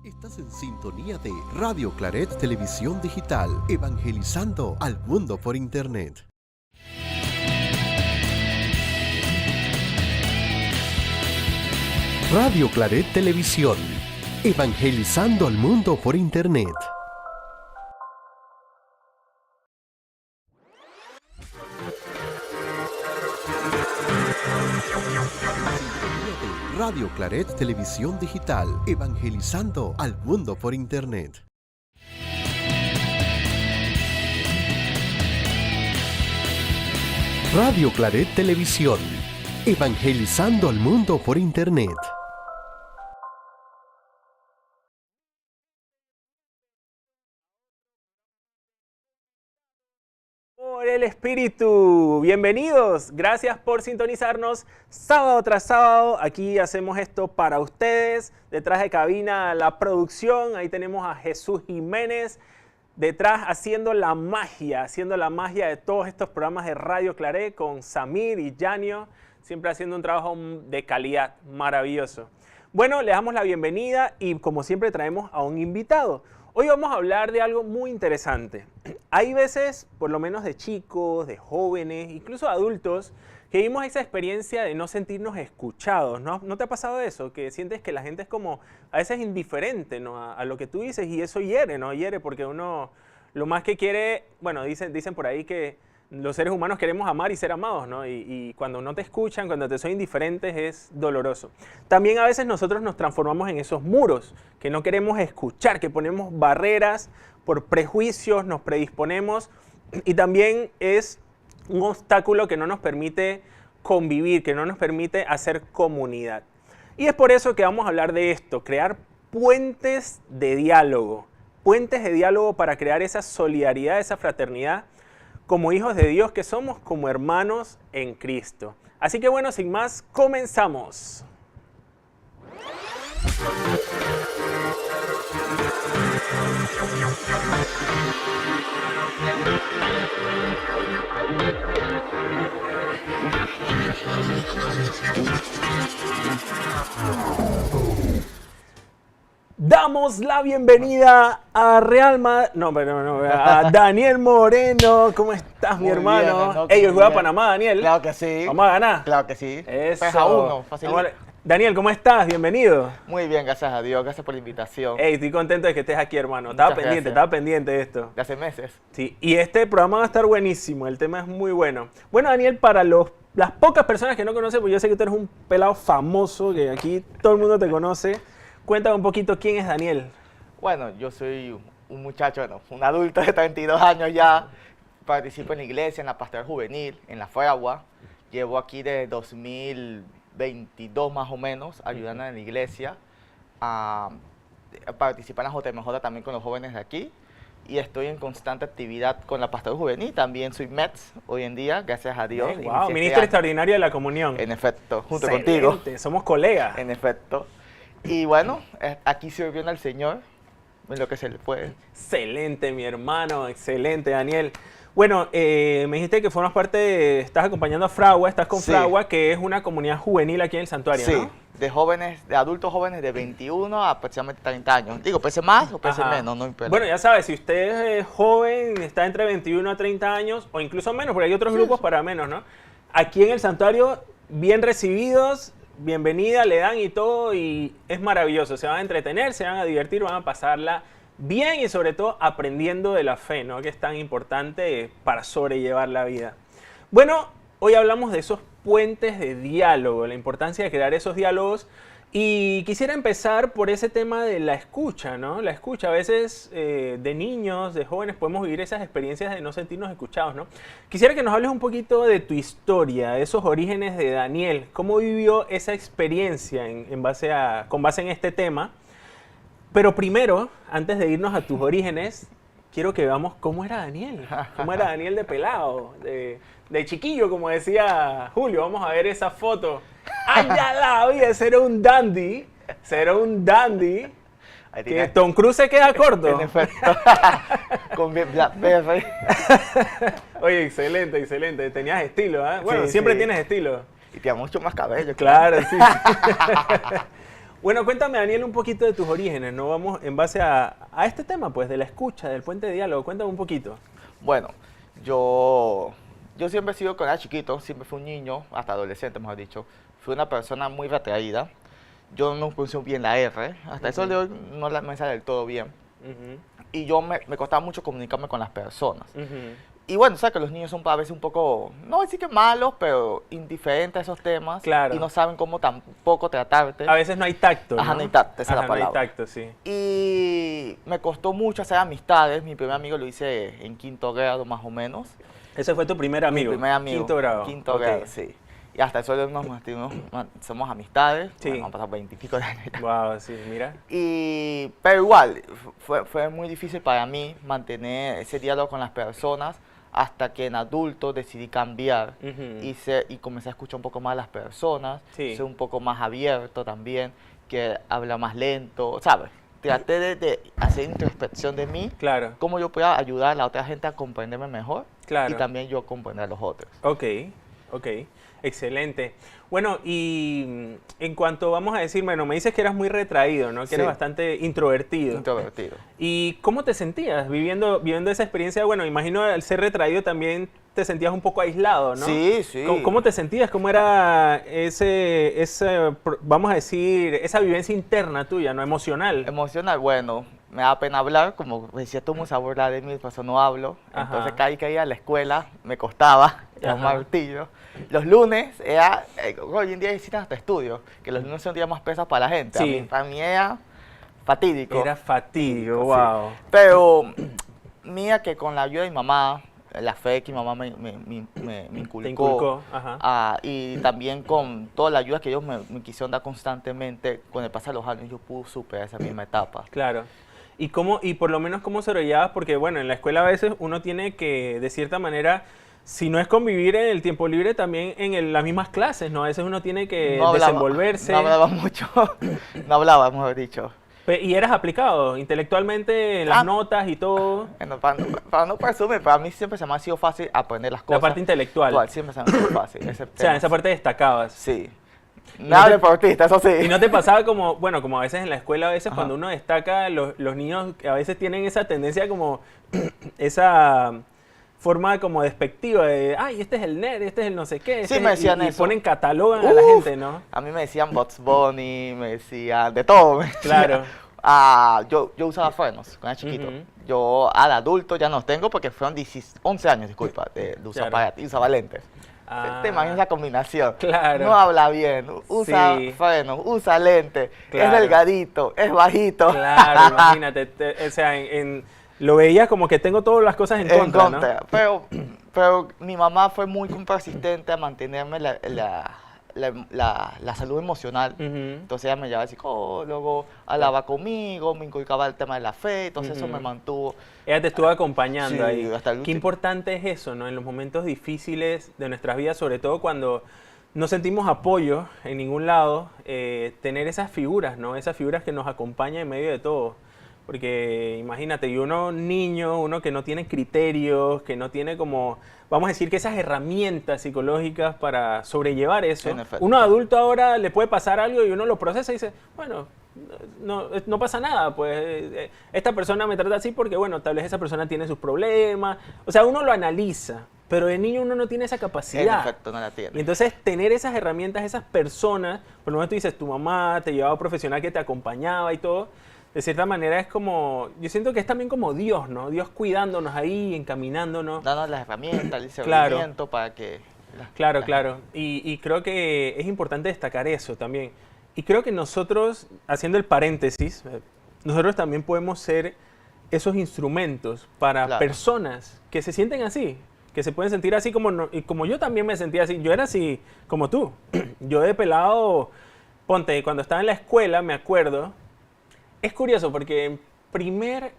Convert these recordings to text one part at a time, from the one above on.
Estás en sintonía de Radio Claret Televisión Digital, evangelizando al mundo por Internet. Radio Claret Televisión, evangelizando al mundo por Internet. Radio Claret Televisión Digital, evangelizando al mundo por Internet. Radio Claret Televisión, evangelizando al mundo por Internet. Por el Espíritu, bienvenidos, gracias por sintonizarnos sábado tras sábado. Aquí hacemos esto para ustedes. Detrás de cabina la producción, ahí tenemos a Jesús Jiménez detrás haciendo la magia de todos estos programas de Radio Claret con Samir y Janio, siempre haciendo un trabajo de calidad maravilloso. Bueno, le damos la bienvenida y como siempre traemos a un invitado. Hoy vamos a hablar de algo muy interesante. Hay veces, por lo menos de chicos, de jóvenes, incluso adultos, que vivimos esa experiencia de no sentirnos escuchados, ¿no? ¿No te ha pasado eso? Que sientes que la gente es como a veces indiferente, ¿no? a lo que tú dices y eso hiere, ¿no? Hiere porque uno lo más que quiere, bueno, dicen por ahí que los seres humanos queremos amar y ser amados, ¿no? Y cuando no te escuchan, cuando te son indiferentes, es doloroso. También a veces nosotros nos transformamos en esos muros que no queremos escuchar, que ponemos barreras por prejuicios, nos predisponemos y también es un obstáculo que no nos permite convivir, que no nos permite hacer comunidad. Y es por eso que vamos a hablar de esto, crear puentes de diálogo para crear esa solidaridad, esa fraternidad, como hijos de Dios que somos, como hermanos en Cristo. Así que bueno, sin más, comenzamos. Damos la bienvenida a a Daniel Moreno. ¿Cómo estás, mi hermano? Ellos juegan a Panamá, Daniel. Claro que sí. ¿Vamos a ganar? Claro que sí. Eso. 3-1, fácil. Daniel, ¿cómo estás? Bienvenido. Muy bien, gracias a Dios. Gracias por la invitación. Hey, estoy contento de que estés aquí, hermano. Muchas Estaba pendiente de esto. De hace meses. Sí, y este programa va a estar buenísimo. El tema es muy bueno. Bueno, Daniel, para las pocas personas que no conocen, pues yo sé que tú eres un pelado famoso, que aquí todo el mundo te conoce. Cuéntame un poquito quién es Daniel. Bueno, yo soy un muchacho, un adulto de 32 años ya. Participo en la iglesia, en la pastoral juvenil, en la Fragua. Llevo aquí desde 2022 más o menos, ayudando en la iglesia. A participar en la JMJ también con los jóvenes de aquí. Y estoy en constante actividad con la pastoral juvenil. También soy METS hoy en día, gracias a Dios. Wow, ministro extraordinario de la comunión. En efecto, junto Excelente, contigo. Somos colegas. En efecto. Y bueno, aquí sirviendo al Señor en lo que se le puede. Excelente, mi hermano, excelente, Daniel. Bueno, me dijiste que formas parte, estás acompañando a Fragua, estás con Sí. Fragua, que es una comunidad juvenil aquí en el santuario, Sí, ¿no? de jóvenes, de adultos jóvenes de 21 a aproximadamente 30 años. Digo, puede ser más o puede ser Ajá. menos, no importa. Bueno, ya sabes, si usted es joven, está entre 21 a 30 años, o incluso menos, porque hay otros grupos para menos, ¿no? Aquí en el santuario, bien recibidos, bienvenida, le dan y todo, y es maravilloso. Se van a entretener, se van a divertir, van a pasarla bien y sobre todo aprendiendo de la fe, ¿no? Que es tan importante para sobrellevar la vida. Bueno, hoy hablamos de esos puentes de diálogo, la importancia de crear esos diálogos. Y quisiera empezar por ese tema de la escucha, ¿no? La escucha, a veces de niños, de jóvenes, podemos vivir esas experiencias de no sentirnos escuchados, ¿no? Quisiera que nos hables un poquito de tu historia, de esos orígenes de Daniel. ¿Cómo vivió esa experiencia con base en este tema? Pero primero, antes de irnos a tus orígenes, quiero que veamos cómo era Daniel. ¿Cómo era Daniel de pelado, de chiquillo, como decía Julio? Vamos a ver esa foto. ¡Ay, ya la vi! Ese era un dandy. Ahí Que tiene- Tom Cruise se queda corto. En efecto. Con Blackberry. Oye, excelente. Tenías estilo, ¿eh? Bueno, Sí, siempre sí. tienes estilo. Y tiene mucho más cabello. Claro, sí. Bueno, cuéntame, Daniel, un poquito de tus orígenes, ¿no? Vamos en base a este tema, pues, de la escucha, del puente de diálogo. Cuéntame un poquito. Bueno, yo siempre he sido, cuando era chiquito, siempre fui un niño, hasta adolescente, mejor dicho. Fui una persona muy retraída. Yo no pronuncio bien la R. Hasta eso de hoy no me sale del todo bien. Y me costaba mucho comunicarme con las personas. Y bueno, sabes que los niños son a veces un poco, no voy a decir que malos, pero indiferentes a esos temas. Claro. Y no saben cómo tampoco tratarte. A veces no hay tacto, ¿no? Ajá, no hay tacto, esa es la No hay palabra. tacto, sí. Y me costó mucho hacer amistades. Mi primer amigo lo hice en 5º grado más o menos. Ese fue tu primer amigo. Mi primer amigo. 5º grado. 5º Ok. grado, sí. Y hasta eso somos amistades. Sí. Bueno, han pasado 20 y pico de años ya. Wow, sí, mira. Pero igual, fue muy difícil para mí mantener ese diálogo con las personas hasta que en adulto decidí cambiar y comencé a escuchar un poco más a las personas, Sí. ser un poco más abierto también, que habla más lento, ¿sabes? Traté de hacer introspección de mí, Claro, cómo yo pueda ayudar a la otra gente a comprenderme mejor claro. y también yo comprender a los otros. Ok, ok. Excelente. Bueno, y en cuanto vamos a decir, bueno, me dices que eras muy retraído, ¿no? Que Sí. eras bastante introvertido. Introvertido. ¿Y cómo te sentías viviendo esa experiencia? Bueno, imagino al ser retraído también te sentías un poco aislado, ¿no? Sí, sí. ¿Cómo te sentías? ¿Cómo era vamos a decir, esa vivencia interna tuya, ¿no? Emocional. Emocional, bueno, me da pena hablar, como decía tú, mucha burla de mí, por eso no hablo. Ajá. Entonces caía a la escuela, me costaba, era un Ajá. martillo. Los lunes era, hoy en día existen hasta estudios, que los lunes son días más pesados para la gente. Sí. Para mí era fatídico. Era fatídico, Sí. wow. Pero mira que con la ayuda de mi mamá, la fe que mi mamá me inculcó, Te inculcó, ajá. y también con toda la ayuda que ellos me quisieron dar constantemente, con el pasar de los años yo pude superar esa misma etapa. Claro. Y por lo menos cómo sobrellevabas? Porque bueno, en la escuela a veces uno tiene que, de cierta manera, si no es convivir en el tiempo libre, también en las mismas clases, ¿no? A veces uno tiene que No hablaba, desenvolverse. No hablaba mucho, no hablaba, mejor dicho. Y eras aplicado intelectualmente en las Ah. notas y todo. Bueno, para no presumir, para mí siempre se me ha sido fácil aprender las cosas. La parte intelectual. Igual, siempre se me ha sido fácil. Ese O sea, tema, en esa parte destacabas. sí. Nada te- deportista, eso sí. ¿Y no te pasaba como, bueno, como a veces en la escuela, a veces Ajá. cuando uno destaca, los niños a veces tienen esa tendencia como, esa forma como despectiva de, ay, este es el nerd, este es el no sé qué. Sí, este me es-", decían y eso. ponen, catalogan a la Uf, gente, ¿no? A mí me decían Bugs Bunny, me decían de todo. me decían. Claro. Yo usaba frenos cuando era chiquito. Ujú. Yo al adulto ya no los tengo porque fueron 11 años, disculpa, de usar Claro. y usaba lentes. Ah, Te imaginas esa combinación. Claro. No habla bien, usa Sí. frenos, usa lentes, Claro. es delgadito, es bajito. Claro, imagínate. O sea, lo veías como que tengo todas las cosas en En contra, contra. Pero mi mamá fue muy persistente a mantenerme la salud emocional. ¿no? Ujú. Entonces ella me llevaba al psicólogo, hablaba conmigo, me inculcaba el tema de la fe, entonces eso Ujú. me mantuvo. Ella te estuvo acompañando Sí, ahí. hasta el Qué último. importante es eso, ¿no? En los momentos difíciles de nuestras vidas, sobre todo cuando no sentimos apoyo en ningún lado, tener esas figuras, ¿no? Esas figuras que nos acompañan en medio de todo. Porque imagínate, y uno niño, uno que no tiene criterios, que no tiene como, vamos a decir que esas herramientas psicológicas para sobrellevar eso. En efecto. Uno adulto ahora le puede pasar algo y uno lo procesa y dice, bueno, no pasa nada, pues esta persona me trata así porque, bueno, tal vez esa persona tiene sus problemas. O sea, uno lo analiza, pero de niño uno no tiene esa En capacidad. efecto, no la Y tiene. entonces tener esas herramientas, esas personas, por lo menos tú dices, tu mamá te llevaba profesional que te acompañaba y todo, de cierta manera es como, yo siento que es también como Dios, ¿no? Dios cuidándonos ahí, encaminándonos. Dándonos las herramientas, el Claro. discernimiento para que... Claro, claro. Y creo que es importante destacar eso también. Y creo que nosotros, haciendo el paréntesis, nosotros también podemos ser esos instrumentos para Claro. personas que se sienten así, que se pueden sentir así y como yo también me sentía así. Yo era así como tú. Yo de pelado, ponte, cuando estaba en la escuela, me acuerdo, es curioso porque en primer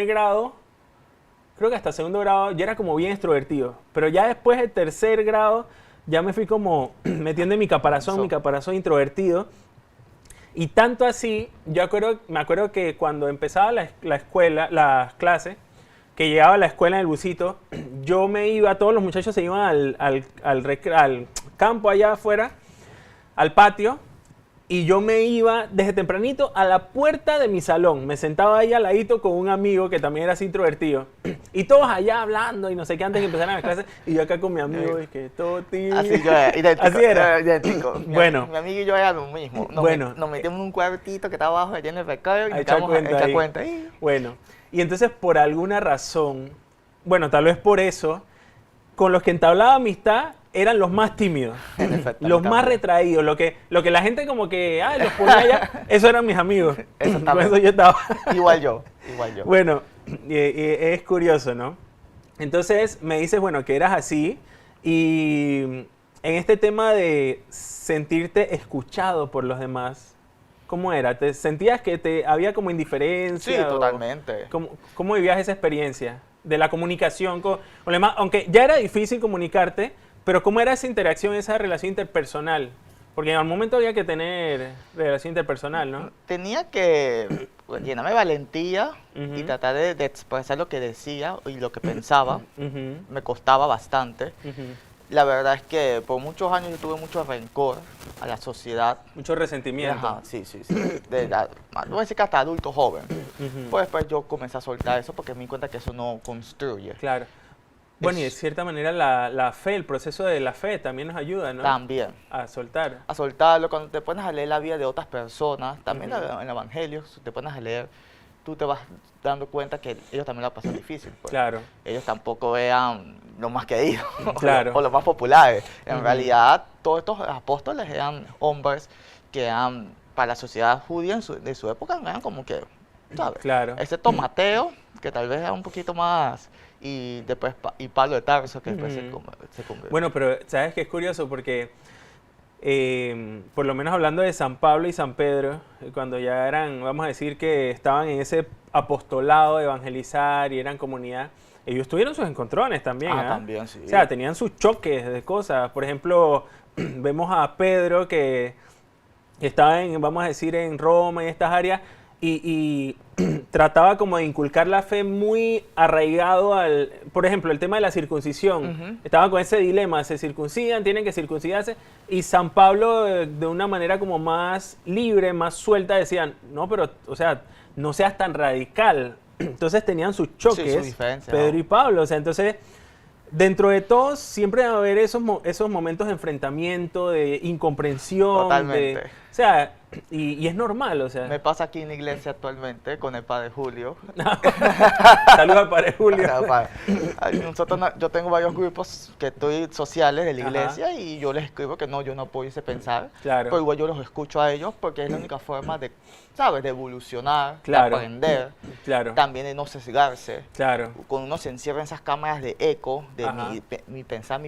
grado, creo que hasta segundo grado, ya era como bien extrovertido. Pero ya después de tercer grado, ya me fui como metiendo en mi caparazón introvertido. Y tanto así, me acuerdo que cuando empezaba la escuela, las clases, que llegaba a la escuela en el busito, yo me iba, todos los muchachos se iban al campo allá afuera, al patio, Y yo me iba desde tempranito a la puerta de mi salón. Me sentaba ahí al ladito con un amigo que también era así introvertido. Y todos allá hablando y no sé qué antes de empezar las clases. Y yo acá con mi amigo y que todo tío. Así yo era, idéntico. Así era. Idéntico. Bueno. Mi amigo y yo era lo mismo. Nos metimos en un cuartito que estaba abajo lleno de pescado y A nos echar quedamos a cuenta echar ahí. cuenta. ahí. Bueno, y entonces por alguna razón, bueno, tal vez por eso, con los que entablaba amistad eran los más tímidos, En efecto, los más también. retraídos, lo que la gente como que, los ponía allá, esos eran mis amigos. Con eso yo estaba. Igual yo. Bueno, es curioso, ¿no? Entonces me dices, bueno, que eras así y en este tema de sentirte escuchado por los demás, ¿cómo era? ¿Te sentías que había como indiferencia? Sí, o totalmente. ¿Cómo vivías esa experiencia de la comunicación con los demás? Aunque ya era difícil comunicarte, pero ¿cómo era esa interacción, esa relación interpersonal? Porque en algún momento había que tener relación interpersonal, ¿no? Tenía que llenarme de valentía y Ujú. tratar de expresar lo que decía y lo que pensaba. Ujú, Me costaba bastante. ujú. La verdad es que por muchos años yo tuve mucho rencor a la sociedad. Mucho resentimiento. Ajá, sí. No voy a decir que hasta adulto joven. Ujú. Pues después yo comencé a soltar eso porque me di cuenta que eso no construye. Claro. Bueno, y de cierta manera la fe, el proceso de la fe también nos ayuda, ¿no? También. A soltar. A soltarlo, cuando te pones a leer la vida de otras personas, también Ujú. en el Evangelio, si te pones a leer, tú te vas dando cuenta que ellos también la pasan difícil. Pues. Claro. Ellos tampoco eran los más queridos Claro. o los más populares. En Ujú. realidad, todos estos apóstoles eran hombres que eran, para la sociedad judía de su época, eran como que, ¿sabes? Claro. Excepto Mateo, que tal vez era un poquito más, y después y Pablo de Tarso, que después Ujú. se convirtió. Bueno, pero sabes que es curioso porque, por lo menos hablando de San Pablo y San Pedro, cuando ya eran, vamos a decir que estaban en ese apostolado de evangelizar y eran comunidad, ellos tuvieron sus encontrones también. También, sí. O sea, tenían sus choques de cosas. Por ejemplo, vemos a Pedro que estaba vamos a decir, en Roma y estas áreas, y trataba como de inculcar la fe muy arraigado por ejemplo, el tema de la circuncisión. Ujú. Estaba con ese dilema, se circuncidan, tienen que circuncidarse, y San Pablo de una manera como más libre, más suelta, decían, no, pero, o sea, no seas tan radical. Entonces tenían sus choques, sus diferencias, Pedro ¿no? y Pablo, o sea, entonces... Dentro de todos siempre va a haber esos momentos de enfrentamiento, de incomprensión. Totalmente. O sea, y es normal, o sea. Me pasa aquí en la iglesia actualmente con el padre Julio. Saludos al padre Julio. Yo tengo varios grupos que estoy sociales de la Ajá. iglesia y yo les escribo que no, yo no apoyo ese pensar. Claro. Pero igual yo los escucho a ellos porque es la única forma de, ¿sabes? De evolucionar, Claro. de aprender, Claro, también de no sesgarse. claro. Cuando uno se encierra en esas cámaras de eco, de Ajá. mi pensar,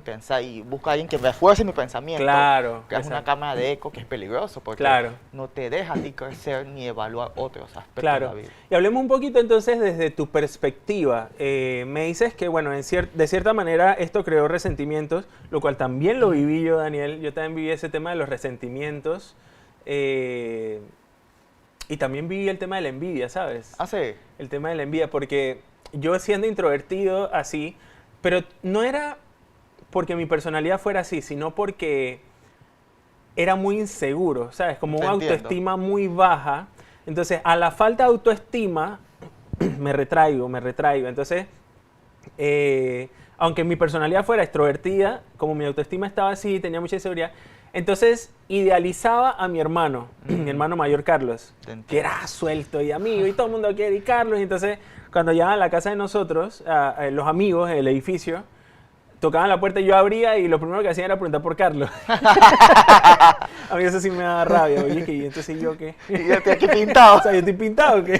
y busca a alguien que refuerce mi pensamiento, Claro, que es una exacto. cámara de eco que es peligroso porque Claro. no te deja a ti crecer ni evaluar otros aspectos de Claro. la vida. Y hablemos un poquito entonces desde tu perspectiva. Me dices que, bueno, de cierta manera esto creó resentimientos, lo cual también lo viví yo, Daniel. Yo también viví ese tema de los resentimientos. Y también viví el tema de la envidia, ¿sabes? Ah, sí. El tema de la envidia, porque yo siendo introvertido así, pero no era porque mi personalidad fuera así, sino porque era muy inseguro, ¿sabes? Como Te una entiendo. autoestima muy baja. Entonces, a la falta de autoestima, me retraigo. Entonces, aunque mi personalidad fuera extrovertida, como mi autoestima estaba así, tenía mucha inseguridad, entonces idealizaba a mi hermano, mi hermano mayor Carlos, Te entiendo. que era suelto y amigo y todo el mundo quiere y Carlos. Y entonces, cuando llegaban a la casa de nosotros, los amigos del edificio, tocaban la puerta y yo abría y lo primero que hacían era preguntar por Carlos. A mí eso sí me da rabia. Oye, ¿y entonces yo qué? Y yo estoy aquí pintado. O sea, yo estoy pintado, ¿qué?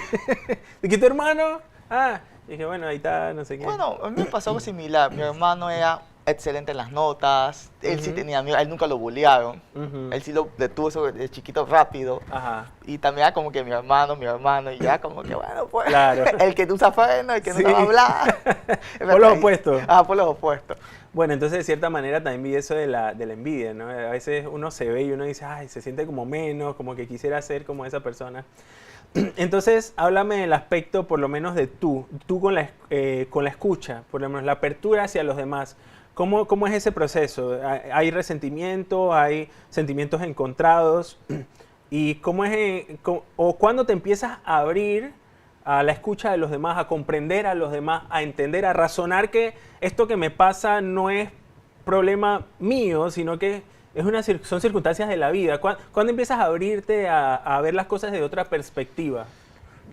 ¿De qué tu hermano? Ah, y dije, bueno, ahí está, no sé qué. Bueno, a mí me pasó algo similar. Mi hermano era excelente en las notas. Él sí Ujú. tenía amigos, a él nunca lo bullearon. Ujú. Él sí lo detuvo eso de chiquito rápido. Ajá. Y también era como que mi hermano, y ya como que bueno, pues. Claro. El que no usa freno, el que Sí. no sabe hablar. Por los opuestos. Ah, por los opuestos. Bueno, entonces de cierta manera también vi eso de la envidia, ¿no? A veces uno se ve y uno dice, ay, se siente como menos, como que quisiera ser como esa persona. Entonces, háblame del aspecto, por lo menos de tú con la escucha, por lo menos la apertura hacia los demás. ¿Cómo es ese proceso? ¿Hay resentimiento? ¿Hay sentimientos encontrados? ¿Y cómo es, o cuándo te empiezas a abrir a la escucha de los demás, a comprender a los demás, a entender, a razonar que esto que me pasa no es problema mío, sino que son circunstancias de la vida? ¿Cuándo empiezas a abrirte a ver las cosas de otra perspectiva?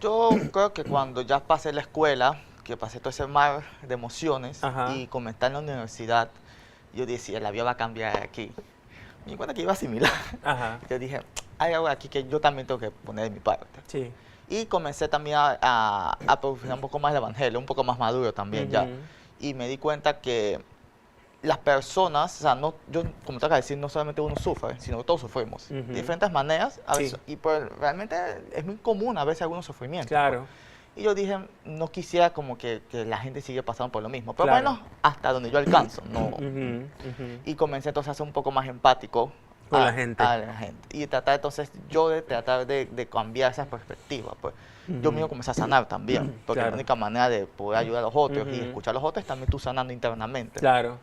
Yo creo que cuando ya pasé la escuela, que pasé todo ese mar de emociones y comencé en la universidad, yo decía, la vida va a cambiar aquí. Me di cuenta que iba a asimilar. Yo dije, hay algo aquí que yo también tengo que poner de mi parte. Sí. Y comencé también a profundizar un poco más el evangelio, un poco más maduro también ya. Y me di cuenta que las personas, o sea, no, yo como te acabo de decir, no solamente uno sufre, sino que todos sufrimos. De diferentes maneras, a veces, y pues realmente es muy común a veces algunos sufrimientos. Claro. Pues. Y yo dije, no quisiera como que la gente siga pasando por lo mismo, pero bueno, hasta donde yo alcanzo, ¿no? Y comencé entonces a ser un poco más empático con la gente. A la gente. Y tratar entonces yo de tratar de cambiar esa perspectiva, pues. Yo mismo comencé a sanar también, porque la única manera de poder ayudar a los otros y escuchar a los otros es también tú sanando internamente. Claro.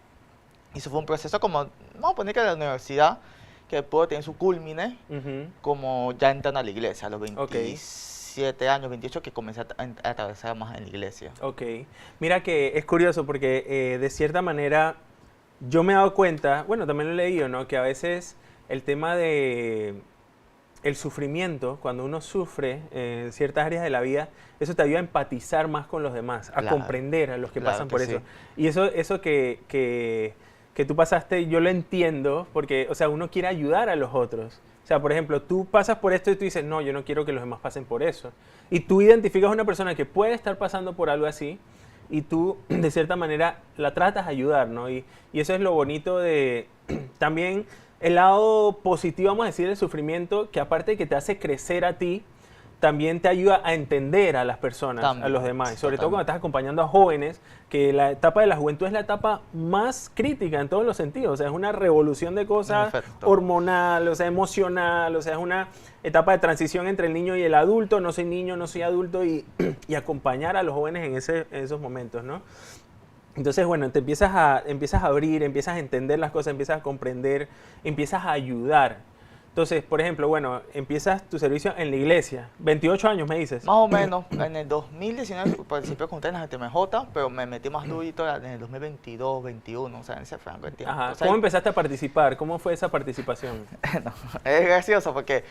Y eso fue un proceso como, vamos a poner que la universidad, que pudo tener su culmine, como ya entrando a la iglesia, a los 27 años, 28, que comencé a atravesar más en la iglesia. Ok. Mira que es curioso porque de cierta manera yo me he dado cuenta, bueno, también lo he leído, ¿no? Que a veces el tema de el sufrimiento, cuando uno sufre en ciertas áreas de la vida, eso te ayuda a empatizar más con los demás, a comprender a los que pasan por eso. Y eso que tú pasaste, yo lo entiendo, porque, o sea, uno quiere ayudar a los otros. O sea, por ejemplo, tú pasas por esto y tú dices, no, yo no quiero que los demás pasen por eso. Y tú identificas a una persona que puede estar pasando por algo así y tú, de cierta manera, la tratas de ayudar, ¿no? Y eso es lo bonito de también el lado positivo, vamos a decir, del sufrimiento, que aparte de que te hace crecer a ti, también te ayuda a entender a las personas, a los demás. Sobre todo cuando estás acompañando a jóvenes, que la etapa de la juventud es la etapa más crítica en todos los sentidos. O sea, es una revolución de cosas hormonal, o sea, emocional, o sea, es una etapa de transición entre el niño y el adulto. No soy niño, no soy adulto, y acompañar a los jóvenes en esos momentos, ¿no? Entonces, bueno, te empiezas a abrir, empiezas a entender las cosas, empiezas a comprender, empiezas a ayudar. Entonces, por ejemplo, bueno, empiezas tu servicio en la iglesia. 28 años, me dices. Más o menos. En el 2019 participé con ustedes en la GTMJ, pero me metí más durito en el 2022, 2021, o sea, en ese franco de tiempo. Ajá. ¿Cómo empezaste a participar? ¿Cómo fue esa participación? No, es gracioso porque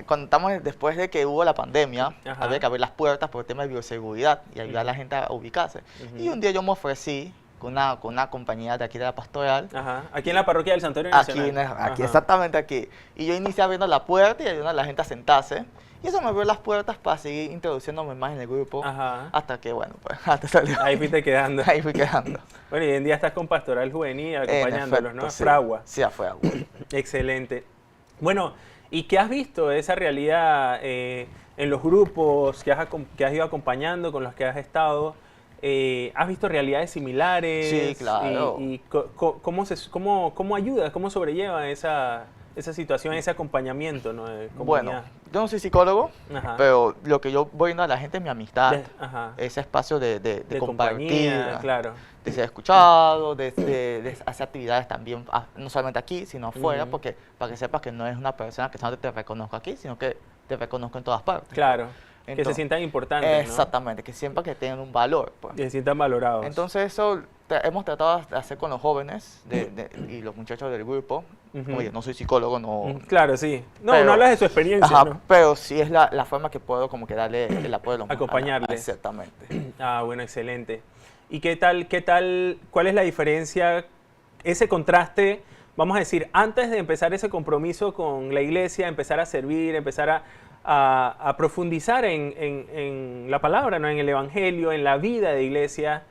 cuando estamos después de que hubo la pandemia, había que abrir las puertas por el tema de bioseguridad y ayudar a la gente a ubicarse. Y un día yo me ofrecí con una compañía de aquí de la pastoral. Aquí en la parroquia del Santuario Nacional. Aquí exactamente aquí. Y yo inicié abriendo la puerta y ayudando a la gente a sentarse. Y eso me abrió las puertas para seguir introduciéndome más en el grupo. Hasta que, bueno, pues, hasta salió. Ahí fuiste quedando. Ahí fui quedando. Bueno, y hoy en día estás con Pastoral Juvenil acompañándolos, ¿no? Sí. Fragua. Sí, a Fragua. Excelente. Bueno, ¿y qué has visto de esa realidad en los grupos que has ido acompañando, con los que has estado? ¿Has visto realidades similares? Sí, claro. ¿Y cómo ayuda, cómo sobrelleva esa situación, ese acompañamiento, ¿no, de comunidad? Bueno, yo no soy psicólogo, pero lo que yo voy viendo a la gente es mi amistad, ese espacio de compartir, claro, de ser escuchado, de hacer actividades también, no solamente aquí, sino afuera, porque para que sepas que no es una persona que solamente te reconozco aquí, sino que te reconozco en todas partes. Claro. Entonces, que se sientan importantes, exactamente, ¿no? Que siempre que tengan un valor. Pues. Que se sientan valorados. Entonces eso hemos tratado de hacer con los jóvenes y los muchachos del grupo. Como yo no soy psicólogo, no... Claro, sí. No, no hablas de su experiencia, ¿no? Pero sí es la forma que puedo como que darle el apoyo a los acompañarles. Exactamente. Bueno, excelente. ¿Y qué tal, cuál es la diferencia, ese contraste, vamos a decir, antes de empezar ese compromiso con la iglesia, empezar a servir, empezar a profundizar en la palabra, ¿no? En el evangelio, en la vida de iglesia,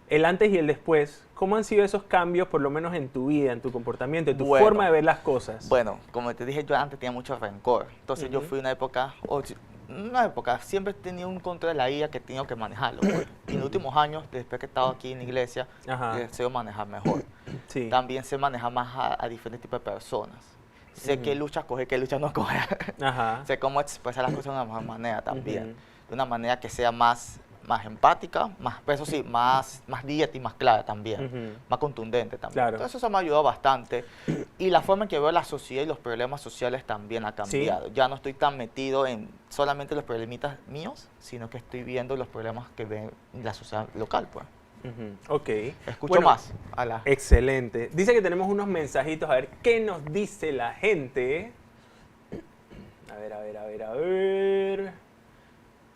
el antes y el después? ¿Cómo han sido esos cambios, por lo menos en tu vida, en tu comportamiento, en tu forma de ver las cosas? Bueno, como te dije, yo antes tenía mucho rencor. Entonces yo fui una época, siempre he tenido un control de la ira que he tenido que manejarlo. Pues. Y en los últimos años, después que he estado aquí en la iglesia, sé manejar mejor. Sí. También sé manejar más a diferentes tipos de personas. Sé qué luchas coger, qué luchas no coger. Sé cómo expresar las cosas de una mejor manera también. De una manera que sea más más empática, más, eso sí, más directa y más clara también, Ujú. más contundente también. Claro. Entonces eso me ha ayudado bastante. Y la forma en que veo la sociedad y los problemas sociales también ha cambiado. Ya no estoy tan metido en solamente los problemitas míos, sino que estoy viendo los problemas que ve la sociedad local, pues. Ujú. Ok. Escucho Bueno, más a la... Excelente. Dice que tenemos unos mensajitos. A ver, ¿qué nos dice la gente? A ver, a ver, a ver, a ver.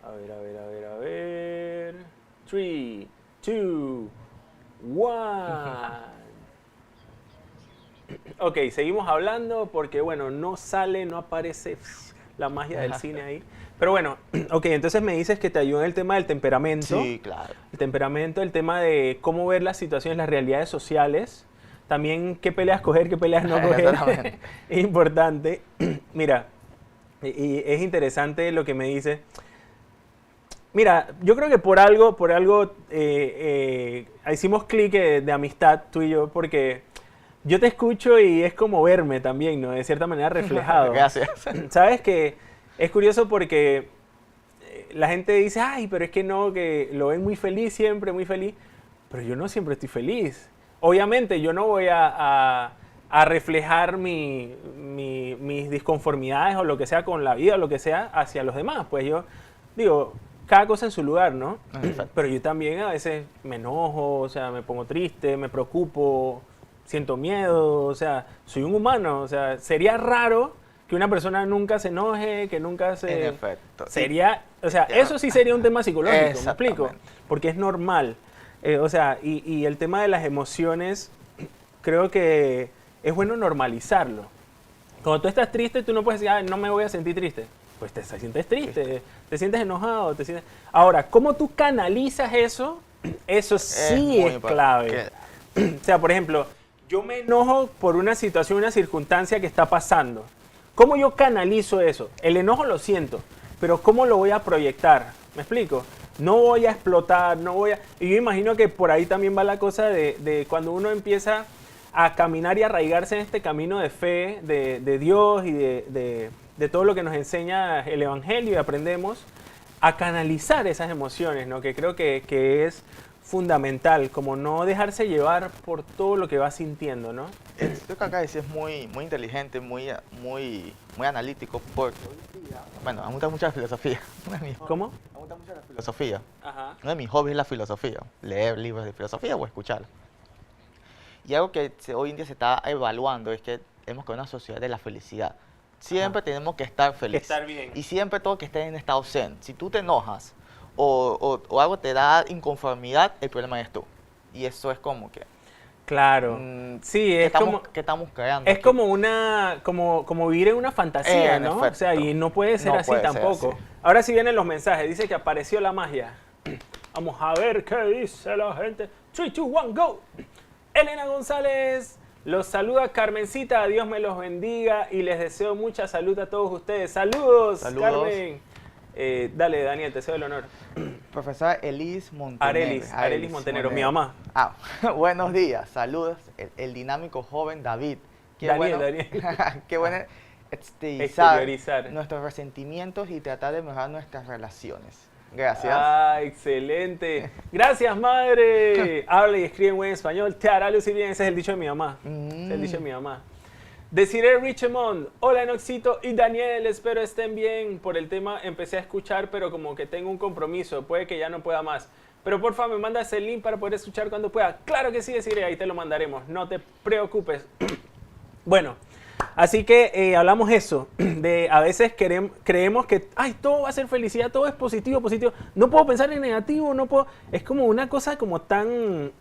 A ver, a ver, a ver, a ver. 3, 2, 1. Ok, seguimos hablando porque, bueno, no sale, no aparece la magia del cine ahí. Pero bueno, ok, entonces me dices que te ayuda en el tema del temperamento. Sí, claro. El temperamento, el tema de cómo ver las situaciones, las realidades sociales. También qué peleas coger, qué peleas no coger. Exactamente. Es importante. Mira, y es interesante lo que me dice. Mira, yo creo que por algo hicimos clic de amistad tú y yo, porque yo te escucho y es como verme también, ¿no? De cierta manera reflejado. Gracias. Sabes que es curioso porque la gente dice, ay, pero es que no, que lo ven muy feliz siempre, muy feliz. Pero yo no siempre estoy feliz. Obviamente yo no voy a reflejar mis disconformidades o lo que sea con la vida o lo que sea hacia los demás. Pues yo digo, cada cosa en su lugar, ¿no? Exacto. Pero yo también a veces me enojo, o sea, me pongo triste, me preocupo, siento miedo, o sea, soy un humano, o sea, sería raro que una persona nunca se enoje, que nunca se... En efecto. Sería, o sea, Ya. eso sí sería un tema psicológico, ¿me explico? Exactamente. Porque es normal. O sea, y el tema de las emociones, creo que es bueno normalizarlo. Cuando tú estás triste, tú no puedes decir, ah, no me voy a sentir triste. Pues te sientes triste, te sientes enojado, te sientes... Ahora, ¿cómo tú canalizas eso? Eso sí muy es clave. importante. O sea, por ejemplo, yo me enojo por una situación, una circunstancia que está pasando. ¿Cómo yo canalizo eso? El enojo lo siento, pero ¿cómo lo voy a proyectar? ¿Me explico? No voy a explotar, no voy a... Y yo imagino que por ahí también va la cosa de cuando uno empieza a caminar y arraigarse en este camino de fe, de Dios y de todo lo que nos enseña el Evangelio y aprendemos, a canalizar esas emociones, ¿no? Que creo que es fundamental, como no dejarse llevar por todo lo que vas sintiendo, ¿no? Esto que acá decís es muy inteligente, muy analítico, porque, bueno, me gusta mucho la filosofía. ¿Cómo? Me gusta mucho la filosofía. Ajá. Uno de mis hobbies es la filosofía, leer libros de filosofía o escuchar. Y algo que hoy en día se está evaluando es que tenemos que una sociedad de la felicidad. Siempre tenemos que estar felices. estar bien. Y siempre todo que estar en estado zen. Si tú te enojas o algo te da inconformidad, el problema es tú. Y eso es como que... Claro. Sí, es como... ¿Qué estamos creando? Es aquí? como una, como vivir en una fantasía, En ¿no? efecto. O sea, y no puede ser No así puede ser tampoco. así. Ahora sí vienen los mensajes. Dice que apareció la magia. Vamos a ver qué dice la gente. 3, 2, 1, go. Elena González los saluda Carmencita. Dios me los bendiga y les deseo mucha salud a todos ustedes. Saludos, Saludos. Carmen. Dale, Daniel, te cedo el honor. Profesora Elis Montenegro. Arelis Montenegro, mi mamá. Ah, buenos días, saludos, el dinámico joven David. Qué Daniel, bueno, Daniel. qué bueno exteriorizar Exteriorizar. nuestros resentimientos y tratar de mejorar nuestras relaciones. Gracias. Ah, excelente. Gracias, madre. Habla y escribe en buen español. Te hará lucir bien. Ese es el dicho de mi mamá. Ese es el dicho de mi mamá. Desiree Richemont. Hola, Enoxito y Daniel. Espero estén bien. Por el tema empecé a escuchar, pero como que tengo un compromiso. Puede que ya no pueda más. Pero porfa, me mandas el link para poder escuchar cuando pueda. Claro que sí, Desiree. Ahí te lo mandaremos. No te preocupes. Bueno. Así que hablamos eso, de a veces creemos que ay, todo va a ser felicidad, todo es positivo, positivo. No puedo pensar en negativo, no puedo. Es como una cosa como tan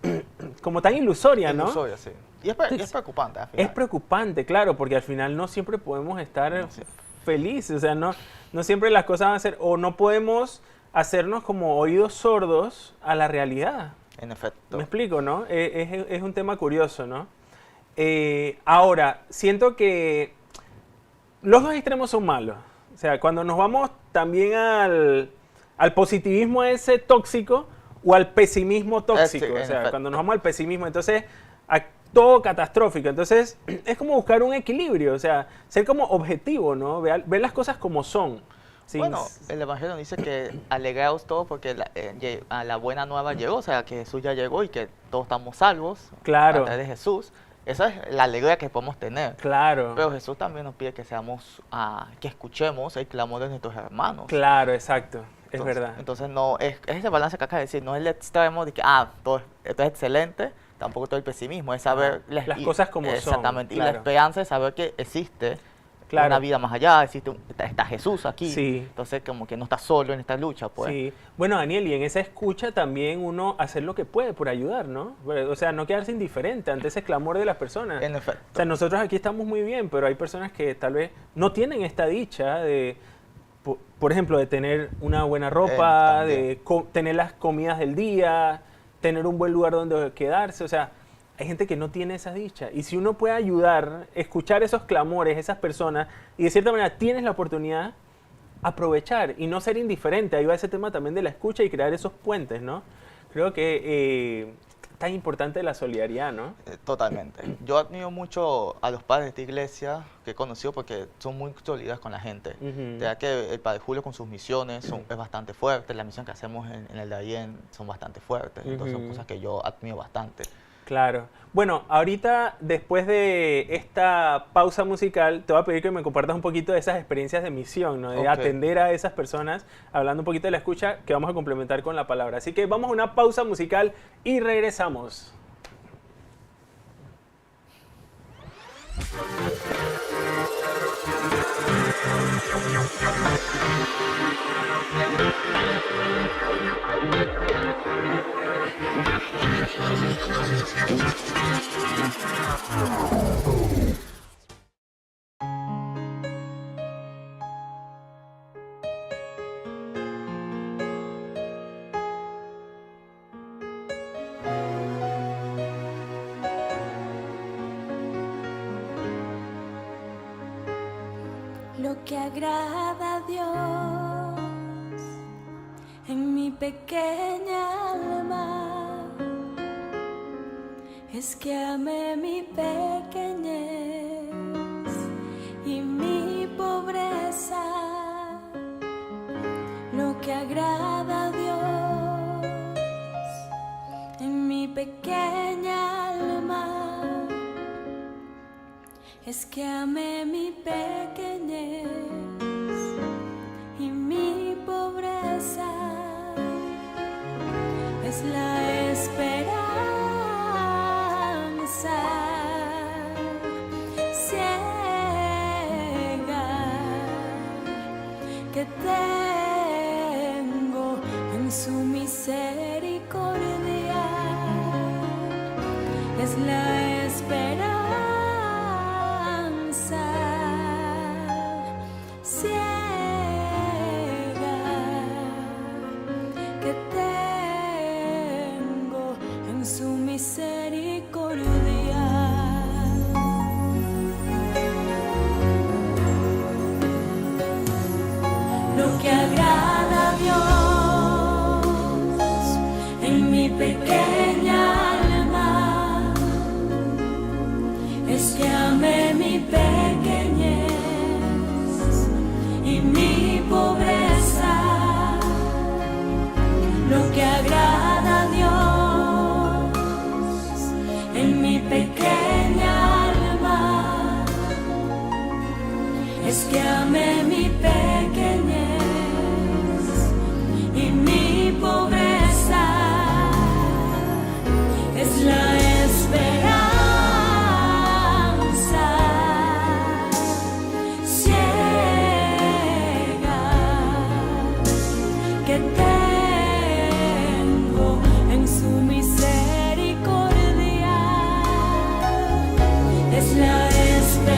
ilusoria, ¿no? Ilusoria, sí. Y es preocupante. Al Es final. preocupante, claro, porque al final no siempre podemos estar No, sí. felices, o sea, no siempre las cosas van a ser, o no podemos hacernos como oídos sordos a la realidad. En efecto. ¿Me explico, no? Es un tema curioso, ¿no? Ahora, siento que los dos extremos son malos. O sea, cuando nos vamos también al positivismo ese tóxico o al pesimismo tóxico. Sí, O en sea, efecto. cuando nos vamos al pesimismo, entonces a todo catastrófico. Entonces, es como buscar un equilibrio, o sea, ser como objetivo, ¿no? Ver las cosas como son. Bueno, el Evangelio dice que alegraos todos porque la buena nueva llegó, o sea, que Jesús ya llegó y que todos estamos salvos a través de Jesús. Esa es la alegría que podemos tener. Claro. Pero Jesús también nos pide que que escuchemos el clamor de nuestros hermanos. Claro, exacto. Entonces, verdad. Entonces no es ese balance que acabas de decir, no es el extremo de que esto es excelente, tampoco todo el pesimismo, es saber las cosas como son. Exactamente, Claro. y la esperanza es saber que existe claro. una vida más allá, está Jesús aquí, sí. entonces como que no está solo en esta lucha, pues. Sí. Bueno, Daniel, y en esa escucha también uno hacer lo que puede por ayudar, ¿no? O sea, no quedarse indiferente ante ese clamor de las personas. En efecto. O sea, nosotros aquí estamos muy bien, pero hay personas que tal vez no tienen esta dicha de, por ejemplo, de tener una buena ropa, de tener las comidas del día, tener un buen lugar donde quedarse, o sea, hay gente que no tiene esa dicha. Y si uno puede ayudar, escuchar esos clamores, esas personas, y de cierta manera tienes la oportunidad, aprovechar y no ser indiferente. Ahí va ese tema también de la escucha y crear esos puentes, ¿no? Creo que tan importante la solidaridad, ¿no? Totalmente. Yo admiro mucho a los padres de esta iglesia que he conocido porque son muy solidarios con la gente. Ya que el Padre Julio con sus misiones es bastante fuerte, la misión que hacemos en el Darién son bastante fuertes, entonces son cosas que yo admiro bastante. Claro. Bueno, ahorita, después de esta pausa musical, te voy a pedir que me compartas un poquito de esas experiencias de misión, ¿no? De atender a esas personas, hablando un poquito de la escucha, que vamos a complementar con la palabra. Así que vamos a una pausa musical y regresamos. Lo que agrada a Dios en mi pequeña alma es que amé mi pequeñez y mi pobreza. Lo que agrada a Dios en mi pequeña alma es que amé mi pequeñez y mi pobreza. Es la esperanza ciega que tengo en su misericordia. Es la esperanza lo que agrada a Dios en mi pequeña alma es que amé mi pequeñez y mi pobreza. Lo que agrada a Dios en mi pequeña alma es que amé mi pequeñez y mi pobreza. Es la esperanza ciega que tengo en su misericordia. Es la esperanza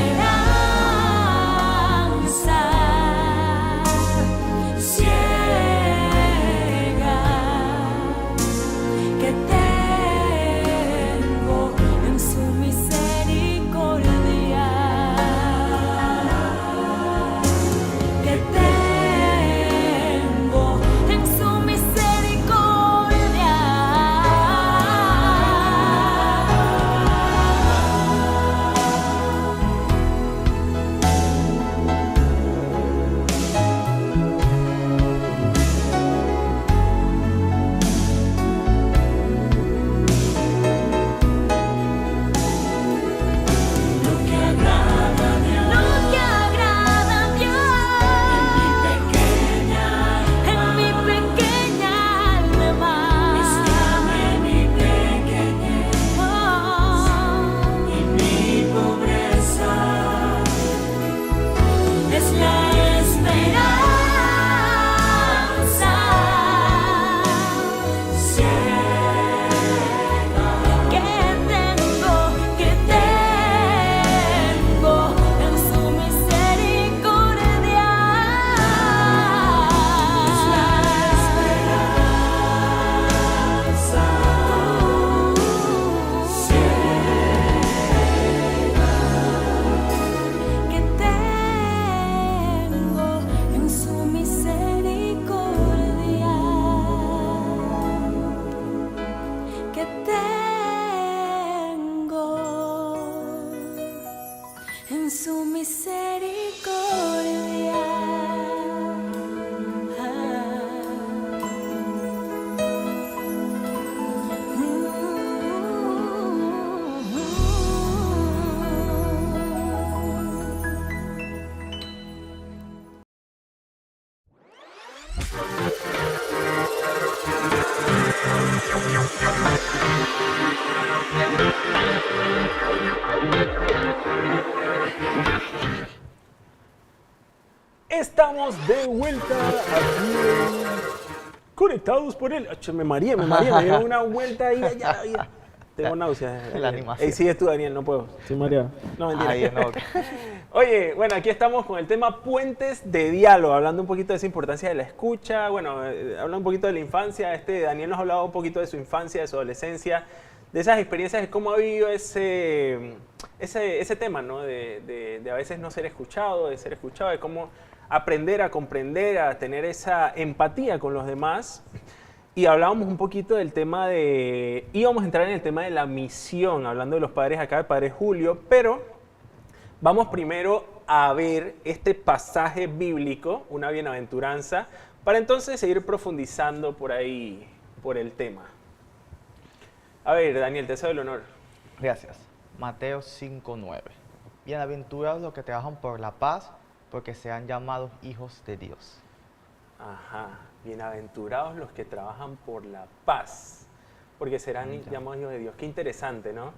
Estamos de vuelta aquí conectados por él. Me mareé, me dio una vuelta ahí, allá. Tengo náuseas. La animación. Sigue tú, Daniel, no puedo. Estoy mareado. No, mentira. Ahí, no. Oye, bueno, aquí estamos con el tema puentes de diálogo, hablando un poquito de esa importancia de la escucha, bueno, hablando un poquito de la infancia. Daniel nos ha hablado un poquito de su infancia, de su adolescencia, de esas experiencias, de cómo ha vivido ese tema, ¿no? De a veces no ser escuchado, de ser escuchado, de cómo aprender a comprender, a tener esa empatía con los demás. Y hablábamos un poquito del tema íbamos a entrar en el tema de la misión, hablando de los padres acá, el padre Julio, pero vamos primero a ver este pasaje bíblico, una bienaventuranza, para entonces seguir profundizando por ahí, por el tema. A ver, Daniel, te cedo el honor. Gracias. Mateo 5:9. Bienaventurados los que trabajan por la paz, porque serán llamados hijos de Dios. Ajá, bienaventurados los que trabajan por la paz, porque serán llamados hijos de Dios. Qué interesante, ¿no?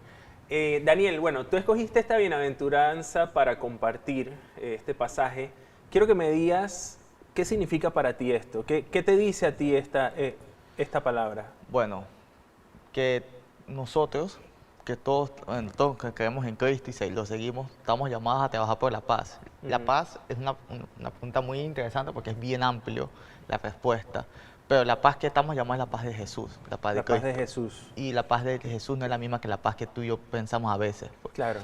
Daniel, bueno, tú escogiste esta bienaventuranza para compartir este pasaje. Quiero que me digas qué significa para ti esto, qué te dice a ti esta palabra. Bueno, que nosotros, que todos que creemos en Cristo y lo seguimos, estamos llamados a trabajar por la paz. La paz es una pregunta muy interesante porque es bien amplio la respuesta, pero la paz que estamos llamados es la paz de Jesús, la paz de Cristo. La paz de Jesús. Y la paz de Jesús no es la misma que la paz que tú y yo pensamos a veces. Claro.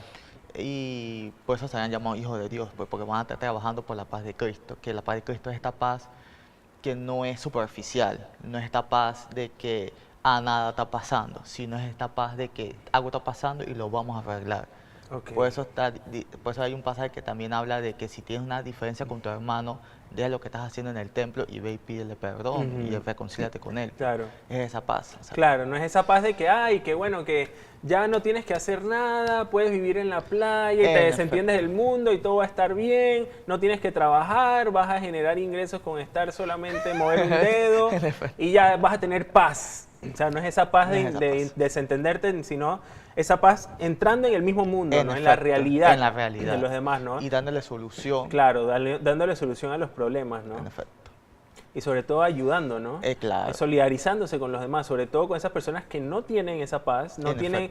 Y por eso se han llamado hijos de Dios, porque van a estar trabajando por la paz de Cristo, que la paz de Cristo es esta paz que no es superficial, no es esta paz de que nada está pasando, sino es esta paz de que algo está pasando y lo vamos a arreglar. Okay. Por eso hay un pasaje que también habla de que si tienes una diferencia con tu hermano, deja lo que estás haciendo en el templo y ve y pídele perdón y reconcíliate con él. Claro. Es esa paz. Claro, no es esa paz de que, que bueno, que ya no tienes que hacer nada, puedes vivir en la playa y te desentiendes del mundo y todo va a estar bien, no tienes que trabajar, vas a generar ingresos con estar solamente mover un dedo y ya vas a tener paz. O sea, no es esa paz de desentenderte, sino esa paz entrando en el mismo mundo, ¿no? En la realidad de los demás, ¿no? Y dándole solución. Claro, dándole solución a los problemas, ¿no? En efecto. Y sobre todo ayudando, ¿no? Claro. Solidarizándose con los demás, sobre todo con esas personas que no tienen esa paz, no tienen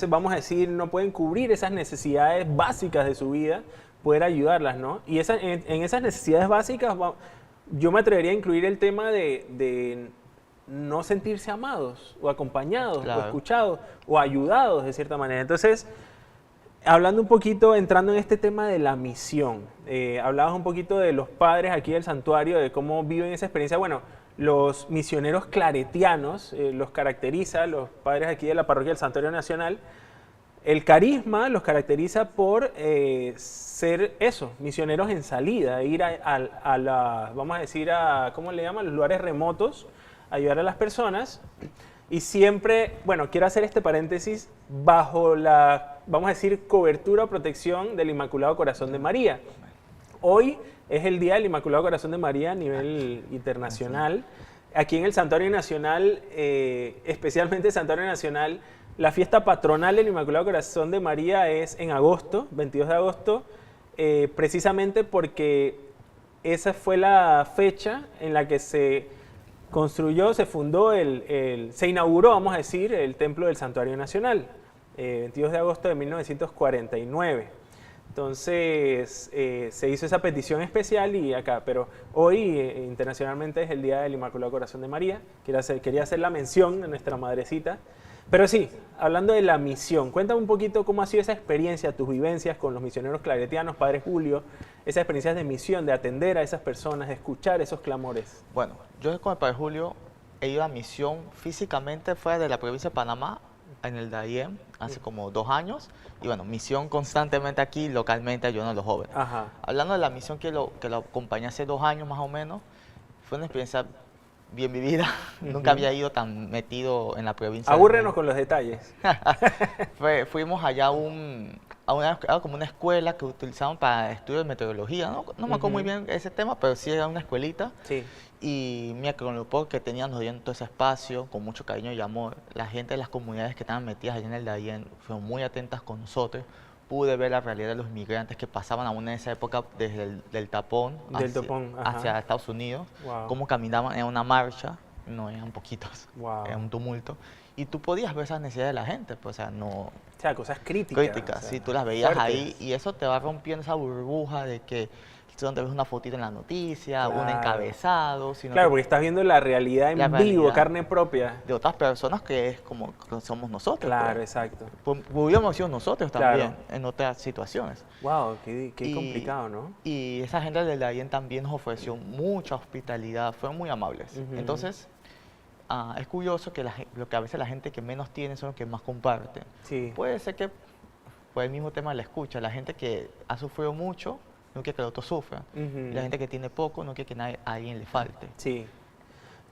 vamos a decir, no pueden cubrir esas necesidades básicas de su vida, poder ayudarlas, ¿no? Y en esas necesidades básicas, yo me atrevería a incluir el tema de no sentirse amados o acompañados o escuchados o ayudados de cierta manera. Entonces, hablando un poquito, entrando en este tema de la misión, hablabas un poquito de los padres aquí del santuario, de cómo viven esa experiencia. Bueno, los misioneros claretianos los caracteriza, los padres aquí de la parroquia del Santuario Nacional, el carisma los caracteriza por ser eso, misioneros en salida, ir vamos a decir, ¿cómo le llaman? Los lugares remotos, ayudar a las personas, y siempre, bueno, quiero hacer este paréntesis, bajo la, vamos a decir, cobertura o protección del Inmaculado Corazón de María. Hoy es el Día del Inmaculado Corazón de María a nivel internacional. Aquí en el Santuario Nacional, especialmente el Santuario Nacional, la fiesta patronal del Inmaculado Corazón de María es en agosto, 22 de agosto, precisamente porque esa fue la fecha en la que se fundó, se inauguró, vamos a decir, el Templo del Santuario Nacional, 22 de agosto de 1949. Entonces, se hizo esa petición especial y acá, pero hoy internacionalmente es el Día del Inmaculado Corazón de María. Quería hacer la mención de nuestra madrecita. Pero sí, hablando de la misión, cuéntame un poquito cómo ha sido esa experiencia, tus vivencias con los misioneros claretianos, Padre Julio, esas experiencias de misión, de atender a esas personas, de escuchar esos clamores. Bueno, yo con el Padre Julio he ido a misión físicamente fuera de la provincia de Panamá, en el Darién, hace como 2 años, y bueno, misión constantemente aquí, localmente, ayudando a los jóvenes. Ajá. Hablando de la misión que lo acompañé hace 2 años más o menos, fue una experiencia bien vivida. Nunca había ido tan metido en la provincia. Abúrrenos con los detalles. Fuimos allá a como una escuela que utilizaban para estudios de meteorología. No me acuerdo muy bien ese tema, pero sí era una escuelita. Sí. Y mira, con lo poco que tenían, nos dieron todo ese espacio, con mucho cariño y amor. La gente de las comunidades que estaban metidas allá en el Darién fueron muy atentas con nosotros, pude ver la realidad de los inmigrantes que pasaban aún en esa época desde del tapón, Ajá. hacia Estados Unidos, Wow. cómo caminaban en una marcha, no eran poquitos, Wow. era un tumulto, y tú podías ver esas necesidades de la gente, pues, o sea, no O sea, cosas críticas. críticas, o sea, sí, tú las veías fuertes. ahí y eso te va rompiendo esa burbuja de que tú donde ves una fotito en la noticia, un Claro. encabezado, sino Claro, que porque estás viendo la realidad en La vivo, realidad. carne propia. de otras personas que es como que somos nosotros. Claro, pues. exacto. Hubiéramos sido nosotros Claro. también en otras situaciones. Wow, qué Y- complicado, ¿no? Y esa gente del Darién también nos ofreció mucha hospitalidad, fueron muy amables. Ujú. Entonces, es curioso que lo que a veces la gente que menos tiene son los que más comparten. Sí. Puede ser que, por el mismo tema de la escucha, la gente que ha sufrido mucho no quiere que el otro sufra. Ujú. Y la gente que tiene poco no quiere que a alguien le falte. Sí.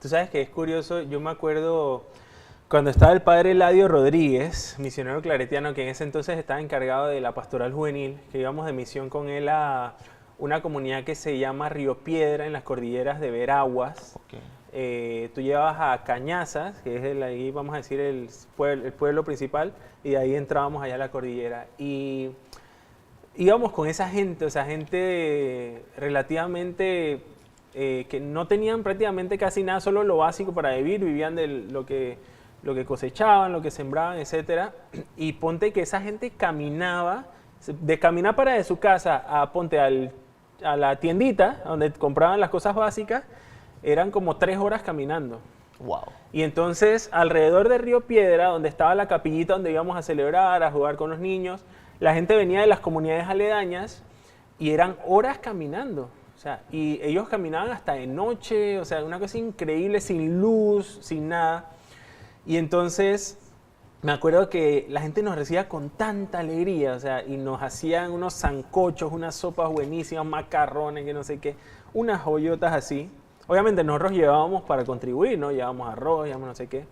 Tú sabes que es curioso, yo me acuerdo cuando estaba el padre Eladio Rodríguez, misionero claretiano, que en ese entonces estaba encargado de la pastoral juvenil, que íbamos de misión con él a una comunidad que se llama Río Piedra, en las cordilleras de Veraguas. Ok. Tú llevabas a Cañazas, que es ahí vamos a decir el pueblo principal, y de ahí entrábamos allá a la cordillera. Y íbamos con esa gente, o sea, gente relativamente que no tenían prácticamente casi nada, solo lo básico para vivir, vivían de lo que cosechaban, lo que sembraban, etcétera. Y ponte que esa gente caminaba, de caminar para de su casa a ponte a la tiendita donde compraban las cosas básicas, eran como 3 horas caminando. Wow. Y entonces, alrededor de Río Piedra, donde estaba la capillita donde íbamos a celebrar, a jugar con los niños, la gente venía de las comunidades aledañas y eran horas caminando. O sea, y ellos caminaban hasta de noche, o sea, una cosa increíble, sin luz, sin nada. Y entonces, me acuerdo que la gente nos recibía con tanta alegría, o sea, y nos hacían unos sancochos, unas sopas buenísimas, macarrones, que no sé qué, unas joyotas así. Obviamente nosotros llevábamos para contribuir, ¿no? Llevábamos arroz, llevábamos no sé qué.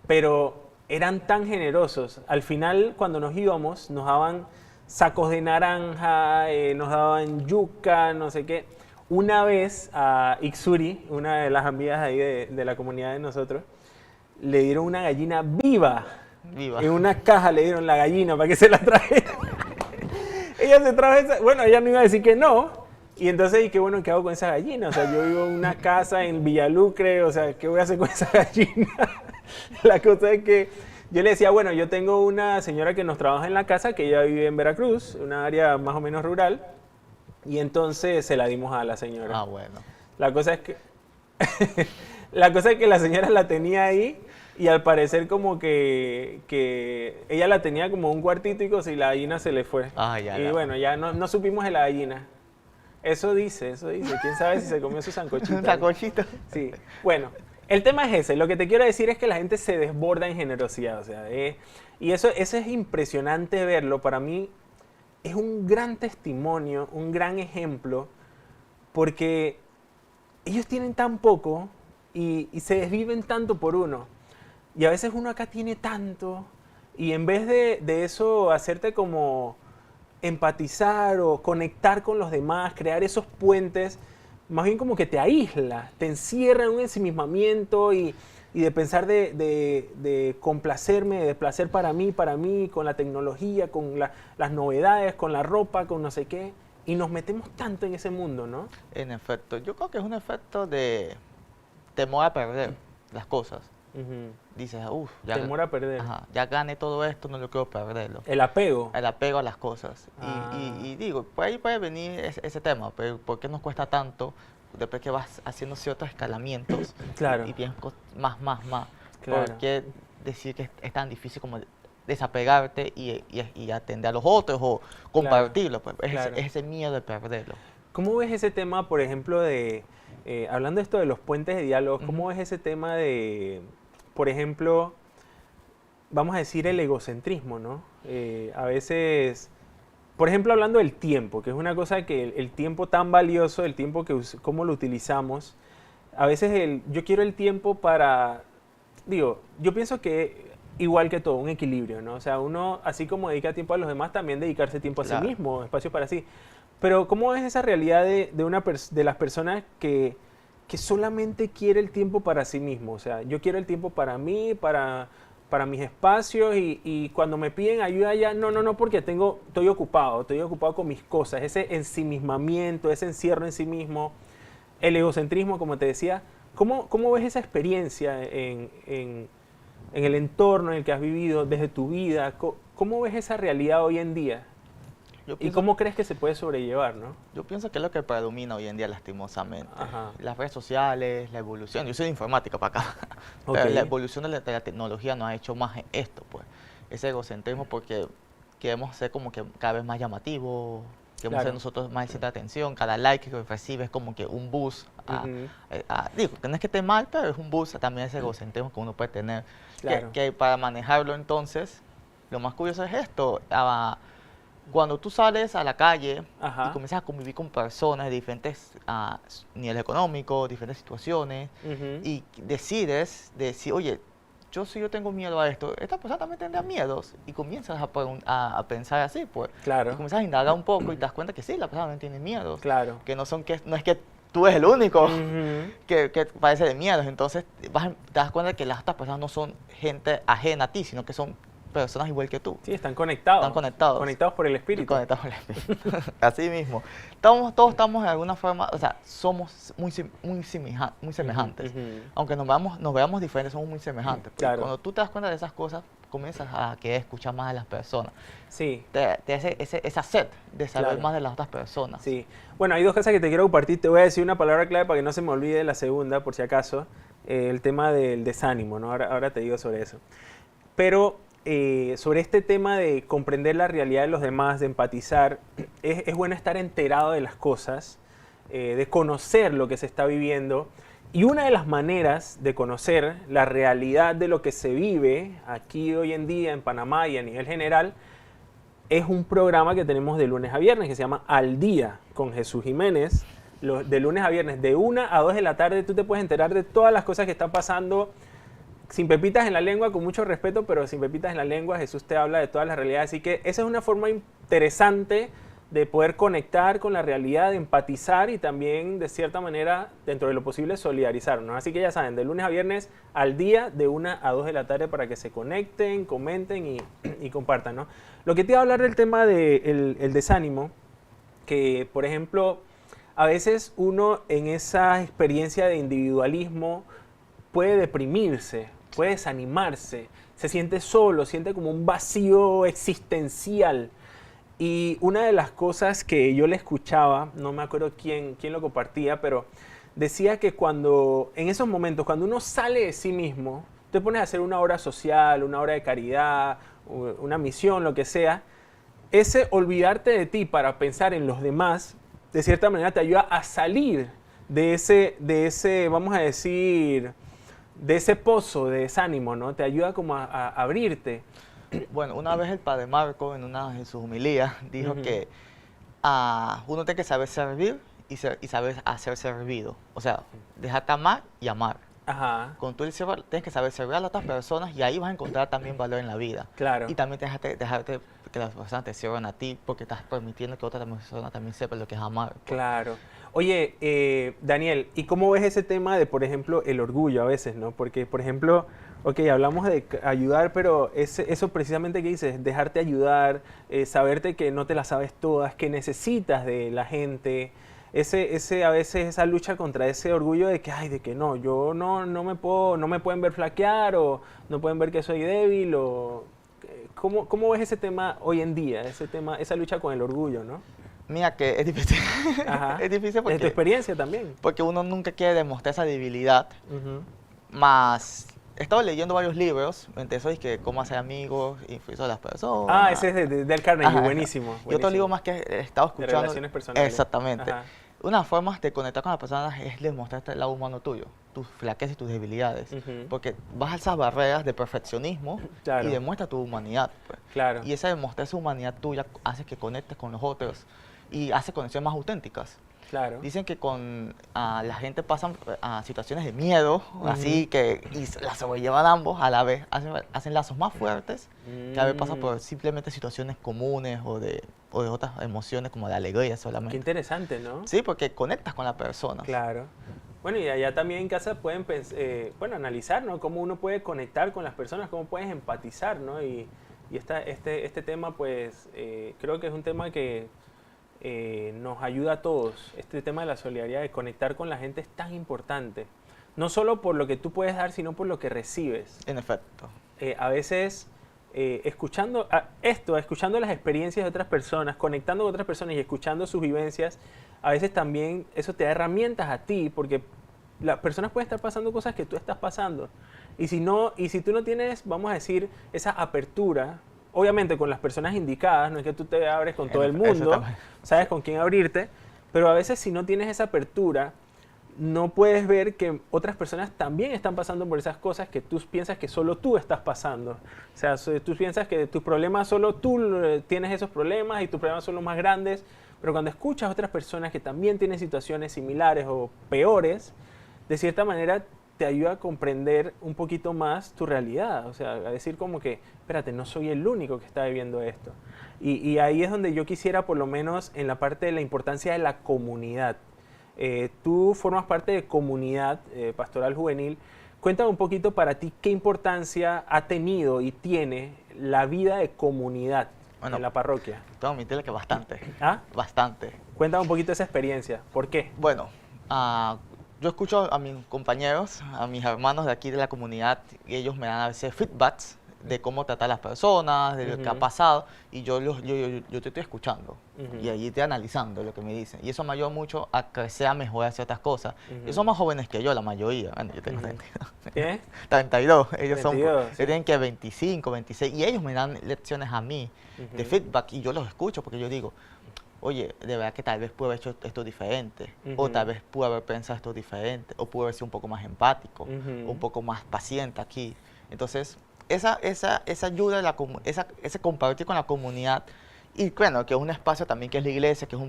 Pero eran tan generosos. Al final, cuando nos íbamos, nos daban sacos de naranja, nos daban yuca, no sé qué. Una vez a Ixuri, una de las amigas ahí de la comunidad de nosotros, le dieron una gallina viva. Viva. En una caja le dieron la gallina para que se la trajera. Ella se trajo esa, bueno, ella no iba a decir que no. Y entonces, ¿y qué bueno que hago con esa gallina? O sea, yo vivo en una casa en Villalucre, o sea, ¿qué voy a hacer con esa gallina? La cosa es que yo le decía, bueno, yo tengo una señora que nos trabaja en la casa, que ella vive en Veracruz, una área más o menos rural, y entonces se la dimos a la señora. Ah, bueno. La cosa es que la cosa es que la señora la tenía ahí y al parecer como que ella la tenía como un cuartito y cosas y la gallina se le fue. Ah, ya, y ya. bueno, ya no supimos de la gallina. Eso dice. ¿Quién sabe si se comió su sancochito? Un sacochito. Sí. Bueno, el tema es ese. Lo que te quiero decir es que la gente se desborda en generosidad. O sea, y eso es impresionante verlo. Para mí es un gran testimonio, un gran ejemplo, porque ellos tienen tan poco y se desviven tanto por uno. Y a veces uno acá tiene tanto y en vez de eso hacerte como empatizar o conectar con los demás, crear esos puentes, más bien como que te aísla, te encierra en un ensimismamiento y de pensar de complacerme, de placer para mí, con la tecnología, con las novedades, con la ropa, con no sé qué. Y nos metemos tanto en ese mundo, ¿no? En efecto, yo creo que es un efecto de temor a perder las cosas. Ujú. Dices, uff, ya, Temor a perder. ajá, ya gané todo esto, no lo quiero perderlo. El apego. El apego a las cosas. Ah. Y digo, por ahí puede venir ese tema, pero ¿por qué nos cuesta tanto después que vas haciendo ciertos escalamientos Claro. y tienes más? Claro. ¿Por qué decir que es tan difícil como desapegarte y atender a los otros o compartirlo? Pues, Claro. es ese miedo de perderlo. ¿Cómo ves ese tema, por ejemplo, hablando de esto de los puentes de diálogo, cómo Ujú. ves ese tema de, por ejemplo, vamos a decir el egocentrismo, ¿no? A veces, por ejemplo, hablando del tiempo, que es una cosa que el tiempo tan valioso, el tiempo cómo lo utilizamos, a veces yo quiero el tiempo para, digo, yo pienso que igual que todo, un equilibrio, ¿no? O sea, uno, así como dedica tiempo a los demás, también dedicarse tiempo a sí Claro. mismo, espacio para sí. Pero ¿cómo es esa realidad de las personas que solamente quiere el tiempo para sí mismo? O sea, yo quiero el tiempo para mí, para para mis espacios y cuando me piden ayuda ya, no, porque estoy ocupado con mis cosas, ese ensimismamiento, ese encierro en sí mismo, el egocentrismo, como te decía. ¿Cómo ves esa experiencia en el entorno en el que has vivido, desde tu vida? ¿Cómo ves esa realidad hoy en día? Yo ¿Y pienso, cómo crees que se puede sobrellevar, no? yo pienso que es lo que predomina hoy en día, lastimosamente. Ajá. Las redes sociales, la evolución. Yo soy de informática para acá. Ok. Pero la evolución de la tecnología nos ha hecho más esto, pues. Ese egocentrismo porque queremos ser como que cada vez más llamativos, queremos Claro. ser nosotros más cierta atención. Cada like que recibes es como que un boost. Digo, que no es que esté mal, pero es un boost también ese egocentrismo que uno puede tener. Claro. Que para manejarlo entonces, lo más curioso es esto. Cuando tú sales a la calle Ajá. y comienzas a convivir con personas de diferentes niveles económicos, diferentes situaciones, Ujú. y decides decir, oye, yo tengo miedo a esto, esta persona también tendrá miedos, y comienzas a pensar así, pues. Claro. Y comienzas a indagar un poco y te das cuenta que sí, la persona también tiene miedos, Claro. que no es que tú eres el único Ujú. que padece de miedos, entonces te das cuenta que las otras personas no son gente ajena a ti, sino que son personas igual que tú. Sí, están conectados. Están conectados. Conectados por el espíritu. Conectados al espíritu. Así mismo. Todos estamos de alguna forma, o sea, somos muy semejantes. Ujú. Aunque nos veamos diferentes, somos muy semejantes. Porque Claro. cuando tú te das cuenta de esas cosas, comienzas a querer escuchar más a las personas. Sí. Te hace esa sed de saber Claro. más de las otras personas. Sí. Bueno, hay dos cosas que te quiero compartir. Te voy a decir una palabra clave para que no se me olvide la segunda, por si acaso. El tema del desánimo, ¿no? Ahora te digo sobre eso. Pero sobre este tema de comprender la realidad de los demás, de empatizar, es bueno estar enterado de las cosas, de conocer lo que se está viviendo. Y una de las maneras de conocer la realidad de lo que se vive aquí hoy en día en Panamá y a nivel general es un programa que tenemos de lunes a viernes que se llama Al Día con Jesús Jiménez. De lunes a viernes, de 1 a 2 de la tarde, tú te puedes enterar de todas las cosas que están pasando sin pepitas en la lengua, con mucho respeto, pero sin pepitas en la lengua. Jesús te habla de todas las realidades. Así que esa es una forma interesante de poder conectar con la realidad, de empatizar y también, de cierta manera, dentro de lo posible, solidarizarnos. Así que ya saben, de lunes a viernes Al Día, de 1 a 2 de la tarde, para que se conecten, comenten y compartan, ¿no? Lo que te iba a hablar del tema del desánimo, que, por ejemplo, a veces uno en esa experiencia de individualismo puede deprimirse, puede desanimarse, se siente solo, siente como un vacío existencial. Y una de las cosas que yo le escuchaba, no me acuerdo quién lo compartía, pero decía que en esos momentos, cuando uno sale de sí mismo, te pones a hacer una obra social, una obra de caridad, una misión, lo que sea, ese olvidarte de ti para pensar en los demás, de cierta manera te ayuda a salir de ese, vamos a decir, de ese pozo de desánimo, ¿no? Te ayuda como a abrirte. Bueno, una vez el padre Marco, en una de sus homilías, dijo Ujú. que uno tiene que saber servir y saber hacer servido. O sea, dejarte amar y amar. Ajá, Con tú tienes que saber servir a las otras personas y ahí vas a encontrar también valor en la vida. claro. Y también dejarte que las personas te sirvan a ti porque estás permitiendo que otra persona también sepa lo que es amar. pues. Claro. Oye, Daniel, ¿y cómo ves ese tema de, por ejemplo, el orgullo a veces, ¿no? Porque, por ejemplo, ok, hablamos de ayudar, pero eso precisamente que dices, dejarte ayudar, saberte que no te las sabes todas, que necesitas de la gente, a veces esa lucha contra ese orgullo de que, ay, de que no, yo no me pueden ver flaquear o no pueden ver que soy débil o... ¿Cómo ves ese tema hoy en día, esa lucha con el orgullo, ¿no? Mira que es difícil. Ajá. Es difícil Desde tu porque, experiencia también. porque uno nunca quiere demostrar esa debilidad. Ujú. Más, he estado leyendo varios libros, entre esos que cómo hacer amigos, influir a las personas. Ah, ese es de Dale Carnegie, Ajá. buenísimo. Y otro libro más que he estado De escuchando. relaciones personales. Exactamente. Ajá. Una forma de conectar con las personas es demostrarte el lado humano tuyo, tus flaquezas y tus debilidades. Ujú. Porque vas a esas barreras de perfeccionismo Claro. y demuestra tu humanidad. Pues. Claro. Y esa demostrar esa humanidad tuya hace que conectes con los otros y hace conexiones más auténticas. Claro. Dicen que con la gente pasan situaciones de miedo, así que y las sobrellevan ambos a la vez, hacen lazos más fuertes que a veces pasan por simplemente situaciones comunes o de otras emociones como de alegría Qué solamente. interesante, ¿no? Sí, porque conectas con la persona. Claro. Bueno, y allá también en casa pueden analizar, ¿no? Cómo uno puede conectar con las personas, cómo puedes empatizar, ¿no? Y este tema, pues, creo que es un tema que nos ayuda a todos. Este tema de la solidaridad, de conectar con la gente es tan importante. No solo por lo que tú puedes dar, sino por lo que recibes. En efecto. A veces, escuchando las experiencias de otras personas, conectando con otras personas y escuchando sus vivencias, a veces también eso te da herramientas a ti, porque las personas pueden estar pasando cosas que tú estás pasando. Y si tú no tienes, vamos a decir, esa apertura, obviamente con las personas indicadas, no es que tú te abres con todo el mundo, sabes con quién abrirte, pero a veces si no tienes esa apertura, no puedes ver que otras personas también están pasando por esas cosas que tú piensas que solo tú estás pasando. O sea, tú piensas que tus problemas, solo tú tienes esos problemas y tus problemas son los más grandes, pero cuando escuchas a otras personas que también tienen situaciones similares o peores, de cierta manera te ayuda a comprender un poquito más tu realidad. O sea, a decir como que, espérate, no soy el único que está viviendo esto. Y ahí es donde yo quisiera, por lo menos en la parte de la importancia de la comunidad. Tú formas parte de comunidad pastoral juvenil. Cuéntame un poquito para ti qué importancia ha tenido y tiene la vida de comunidad en la parroquia. Tengo que admitirle que bastante. ¿Ah? Bastante. Cuéntame un poquito esa experiencia. ¿Por qué? Bueno, yo escucho a mis compañeros, a mis hermanos de aquí de la comunidad, y ellos me dan a veces feedbacks de cómo tratar a las personas, de lo que ha pasado, y yo te estoy escuchando, y ahí estoy analizando lo que me dicen. Y eso me ayuda mucho a crecer, a mejorar ciertas cosas. Ellos son más jóvenes que yo, la mayoría. Bueno, yo tengo 32. ¿Qué? 32. Ellos 32, sí. tienen que 25, 26, y ellos me dan lecciones a mí de feedback, y yo los escucho porque yo digo, oye, de verdad que tal vez pude haber hecho esto diferente, o tal vez pude haber pensado esto diferente, o pude haber sido un poco más empático, o un poco más paciente aquí. Entonces, esa ayuda, ese compartir con la comunidad, y bueno, que es un espacio también que es la iglesia, que es un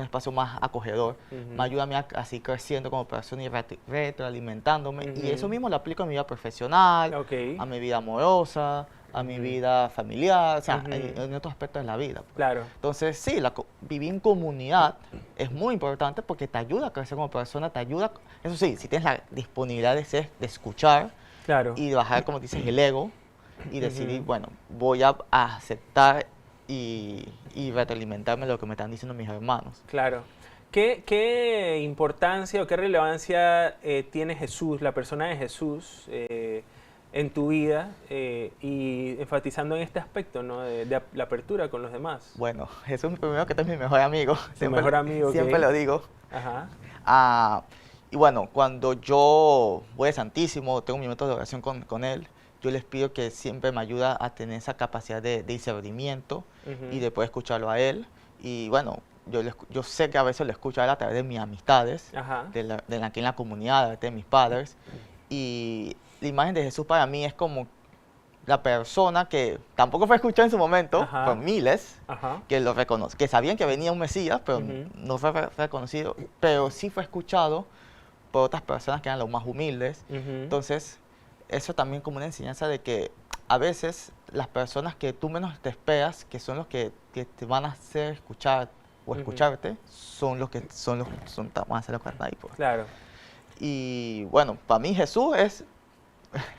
espacio más acogedor, me ayuda a mí a seguir creciendo como persona y retroalimentándome, y eso mismo lo aplico a mi vida profesional, a mi vida amorosa, a mi vida familiar, o sea, en otros aspectos de la vida. Pues. Claro. Entonces, sí, vivir en comunidad es muy importante porque te ayuda a crecer como persona, te ayuda, eso sí, si tienes la disponibilidad de escuchar, Claro. y de bajar, como dices, el ego, y decidir, bueno, voy a aceptar y retroalimentarme lo que me están diciendo mis hermanos. Claro. ¿Qué importancia o qué relevancia tiene Jesús, la persona de Jesús, en tu vida, y enfatizando en este aspecto, ¿no? de la apertura con los demás? Bueno, Jesús primero que es mi mejor amigo. Mejor amigo. Siempre lo digo. Ajá. Y bueno, cuando yo voy al Santísimo, tengo mi método de oración con él, yo les pido que siempre me ayuda a tener esa capacidad de discernimiento y de poder escucharlo a él. Y bueno, yo sé que a veces lo escucho a él a través de mis amistades, aquí en la comunidad, de mis padres. Y la imagen de Jesús para mí es como la persona que tampoco fue escuchada en su momento, por miles, que lo reconoce, que sabían que venía un Mesías, pero no fue reconocido, pero sí fue escuchado por otras personas que eran los más humildes. Entonces, eso también como una enseñanza de que a veces las personas que tú menos te esperas, que son los que te van a hacer escuchar o escucharte, son los que van a hacer los que están ahí. Pues. Claro. Y bueno, para mí Jesús es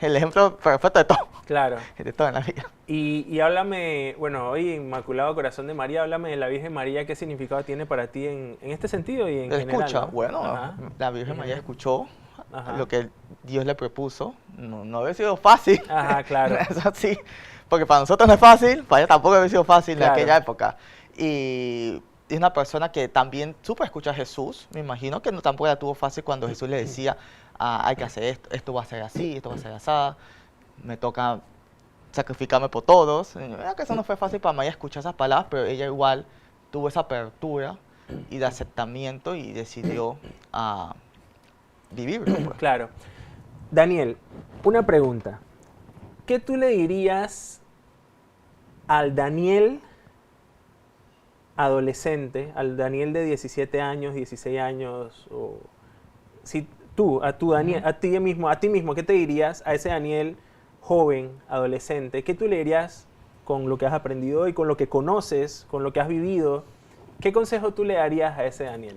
el ejemplo perfecto de todo. Claro. De todo en la vida. Y háblame, bueno, hoy Inmaculado Corazón de María, háblame de la Virgen María, ¿qué significado tiene para ti en este sentido y en general? Escucha, ¿no? bueno, la Virgen María escuchó lo que Dios le propuso. No había sido fácil. Claro. Eso sí, porque para nosotros no es fácil, para ella tampoco había sido fácil en aquella época. Y es una persona que también supo escuchar a Jesús. Me imagino que tampoco la tuvo fácil cuando Jesús le decía, hay que hacer esto va a ser así, esto va a ser así, me toca sacrificarme por todos. Que eso no fue fácil para María escuchar esas palabras, pero ella igual tuvo esa apertura y de aceptamiento y decidió vivirlo. Pues. Claro. Daniel, una pregunta. ¿Qué tú le dirías al Daniel adolescente, al Daniel de 17 años, 16 años, o si a tu Daniel, a ti mismo, ¿qué te dirías a ese Daniel joven, adolescente? ¿Qué tú le dirías con lo que has aprendido hoy, con lo que conoces, con lo que has vivido? ¿Qué consejo tú le darías a ese Daniel?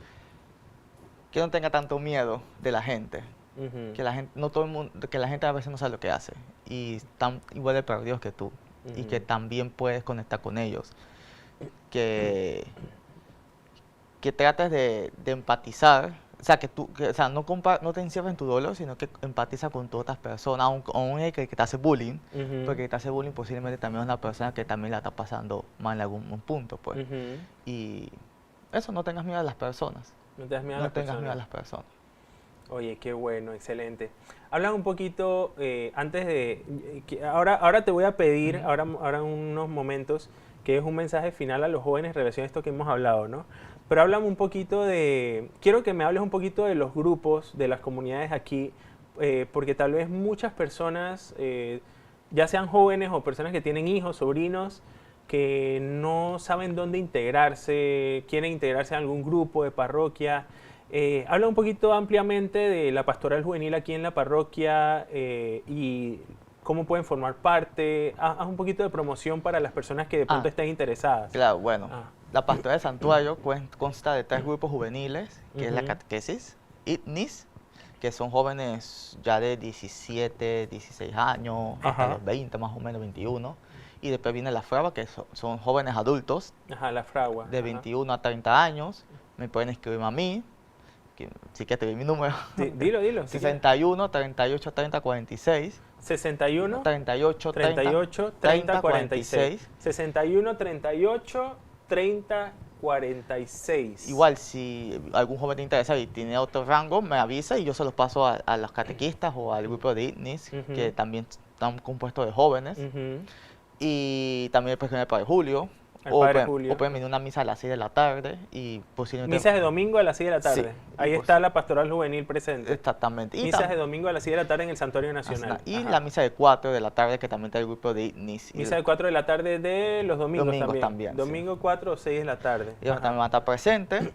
que no tenga tanto miedo de la gente. Ujú, Que la gente, no todo el mundo, que la gente a veces no sabe lo que hace y están igual de perdidos que tú y que ujú. también puedes conectar con ellos. Que, que trates de empatizar, o sea, o sea, no te encierres en tu dolor, sino que empatiza con todas otras personas, aún el que te hace bullying, Ujú, porque el que te hace bullying posiblemente también es una persona que también la está pasando mal en algún punto, pues. ujú. Y eso, no tengas miedo a las personas, No te das miedo a no las tengas miedo a personas. las personas. Oye, qué bueno, excelente. Habla un poquito, antes de... ahora te voy a pedir, Ujú. ahora en unos momentos, que es un mensaje final a los jóvenes en relación a esto que hemos hablado, ¿no? Pero háblame un poquito de... Quiero que me hables un poquito de los grupos, de las comunidades aquí, porque tal vez muchas personas, ya sean jóvenes o personas que tienen hijos, sobrinos, que no saben dónde integrarse, quieren integrarse en algún grupo de parroquia. Habla un poquito ampliamente de la pastoral juvenil aquí en la parroquia y cómo pueden formar parte. Haz un poquito de promoción para las personas que de pronto Ah, estén interesadas. Claro, bueno, Ah, la pastoral de santuario consta de 3 grupos juveniles, que es la Ujú. catequesis, ITNIS, que son jóvenes ya de 17, 16 años, hasta Ajá. los 20, más o menos 21. Y después viene la fragua, que son jóvenes adultos, Ajá, la fragua. de Ajá. 21 a 30 años. Me pueden escribirme a mí, que si quieres te doy mi número. Dilo, si quieres. 61, 38, 30, 46. 61, 38, 30, 38, 30, 46. 46. 61, 38, 30, 46. Igual, si algún joven te interesa y tiene otro rango, me avisa y yo se los paso a los catequistas o al grupo de ITNIS, Ujú. que también están compuestos de jóvenes. Ujú. Y también después con el Padre Julio. El O Padre pueden, Julio. o pueden venir a una misa a las 6 de la tarde y posiblemente... Misas de domingo a las 6 de la tarde. Sí, Ahí y está la pastoral juvenil presente. Exactamente. Y, Misas de domingo a las 6 de la tarde en el Santuario Nacional. y Ajá. la misa de 4 de la tarde, que también está el grupo de ITNIS. Y Misa de 4 de la tarde de los domingos, Domingos también, sí. Domingo 4 o 6 de la tarde. ellos Ajá. también van a estar presentes.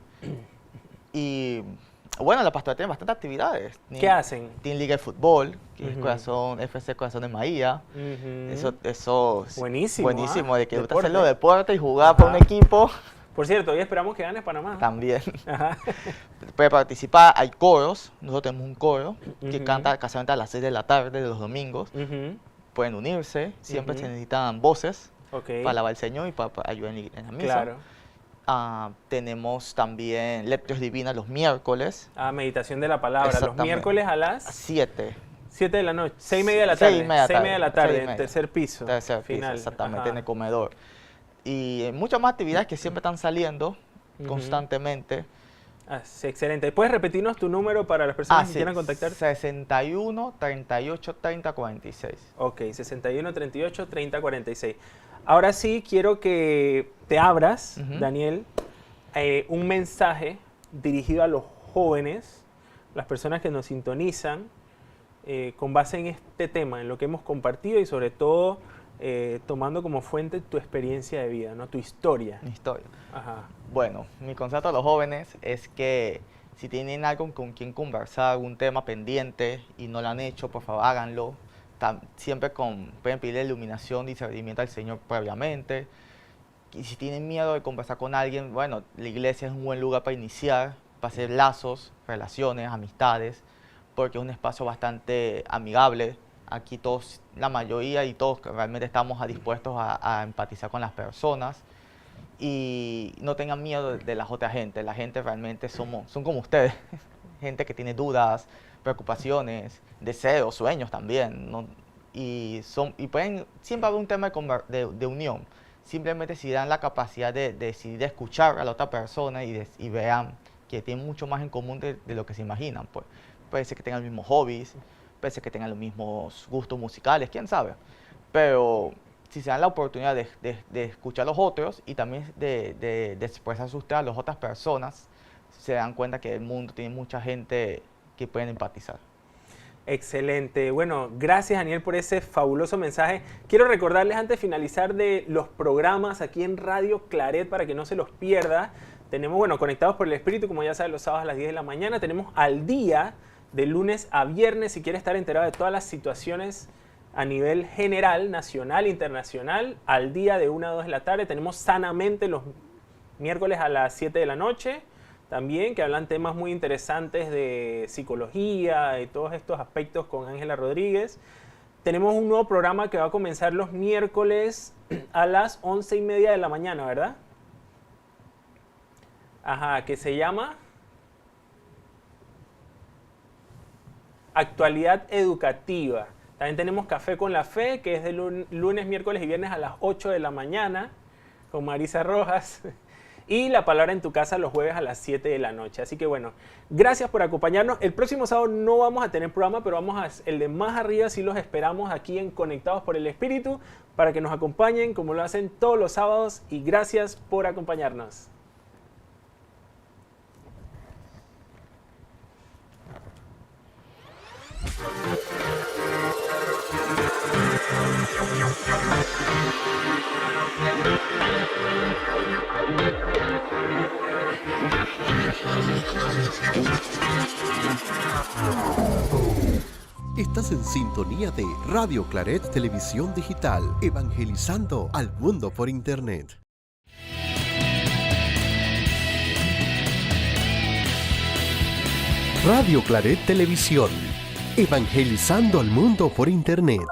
Y bueno, la pastoral tiene bastantes actividades. ¿Qué hacen? Tiene Liga de Fútbol, que es Ujú. Corazón, FC Corazón de Maía. Ujú. Eso es Buenísimo, buenísimo, de que gusta deporte. hacer los deportes y jugar para un Ajá. equipo Por cierto, hoy esperamos que gane Panamá. también. Ajá. Puede participar, hay coros, nosotros tenemos un coro que Ujú. canta casualmente a las 6 de la tarde de los domingos. Ujú. Pueden unirse, siempre Ujú. se necesitan voces Ok. para alabar al Señor y para ayudar en la misa. Claro. Tenemos también lecturas divinas los miércoles, Meditación de la palabra. Los Exactamente. miércoles a a las 7. 7 de la noche. 6:30 de la tarde. 6:30 de la tarde, 6:30. tercer piso. Tercer piso, final. exactamente, Ajá. en el comedor. Y muchas más actividades que siempre están saliendo Ujú. constantemente. Sí, excelente. ¿Puedes repetirnos tu número para las personas que Sí, quieran contactarte? 61, 38, 30, 46. Ok, 61, 38, 30, 46. Ahora sí quiero que te abras, Ujú. Daniel, un mensaje dirigido a los jóvenes, las personas que nos sintonizan, con base en este tema, en lo que hemos compartido y sobre todo tomando como fuente tu experiencia de vida, ¿no? Tu historia. Mi historia. Ajá. Bueno, mi consejo a los jóvenes es que si tienen algo con quien conversar, algún tema pendiente y no lo han hecho, por favor háganlo. Siempre pueden pedirle iluminación, discernimiento al Señor previamente. Y si tienen miedo de conversar con alguien, bueno, la iglesia es un buen lugar para iniciar, para hacer lazos, relaciones, amistades, porque es un espacio bastante amigable. Aquí todos, la mayoría y todos realmente estamos dispuestos a empatizar con las personas. Y no tengan miedo de las otras gente. La gente realmente son como ustedes. Gente que tiene dudas, preocupaciones, deseos, sueños también, ¿no? Y pueden, siempre haber un tema de unión. Simplemente si dan la capacidad de decidir escuchar a la otra persona y vean que tienen mucho más en común de lo que se imaginan. Pues. Puede ser que tengan los mismos hobbies, puede ser que tengan los mismos gustos musicales, quién sabe. Pero si se dan la oportunidad de escuchar a los otros y también de expresarse usted a las otras personas, se dan cuenta que el mundo tiene mucha gente que pueden empatizar. Excelente. Bueno, gracias Daniel por ese fabuloso mensaje. Quiero recordarles antes de finalizar de los programas aquí en Radio Claret para que no se los pierda. Tenemos, bueno, Conectados por el Espíritu, como ya saben, los sábados a las 10 de la mañana. Tenemos Al Día, de lunes a viernes, si quiere estar enterado de todas las situaciones a nivel general, nacional, internacional. Al Día de 1 a 2 de la tarde. Tenemos Sanamente los miércoles a las 7 de la noche. también, que hablan temas muy interesantes de psicología y todos estos aspectos con Ángela Rodríguez. Tenemos un nuevo programa que va a comenzar los miércoles a las 11:30 de la mañana, ¿verdad? Ajá, que se llama Actualidad Educativa. También tenemos Café con la Fe, que es de lunes, miércoles y viernes a las 8 de la mañana, con Marisa Rojas. Y La Palabra en tu Casa los jueves a las 7 de la noche. Así que bueno, gracias por acompañarnos. El próximo sábado no vamos a tener programa, pero el de más arriba sí los esperamos aquí en Conectados por el Espíritu para que nos acompañen como lo hacen todos los sábados. Y gracias por acompañarnos. Estás en sintonía de Radio Claret Televisión Digital, evangelizando al mundo por Internet. Radio Claret Televisión, evangelizando al mundo por Internet.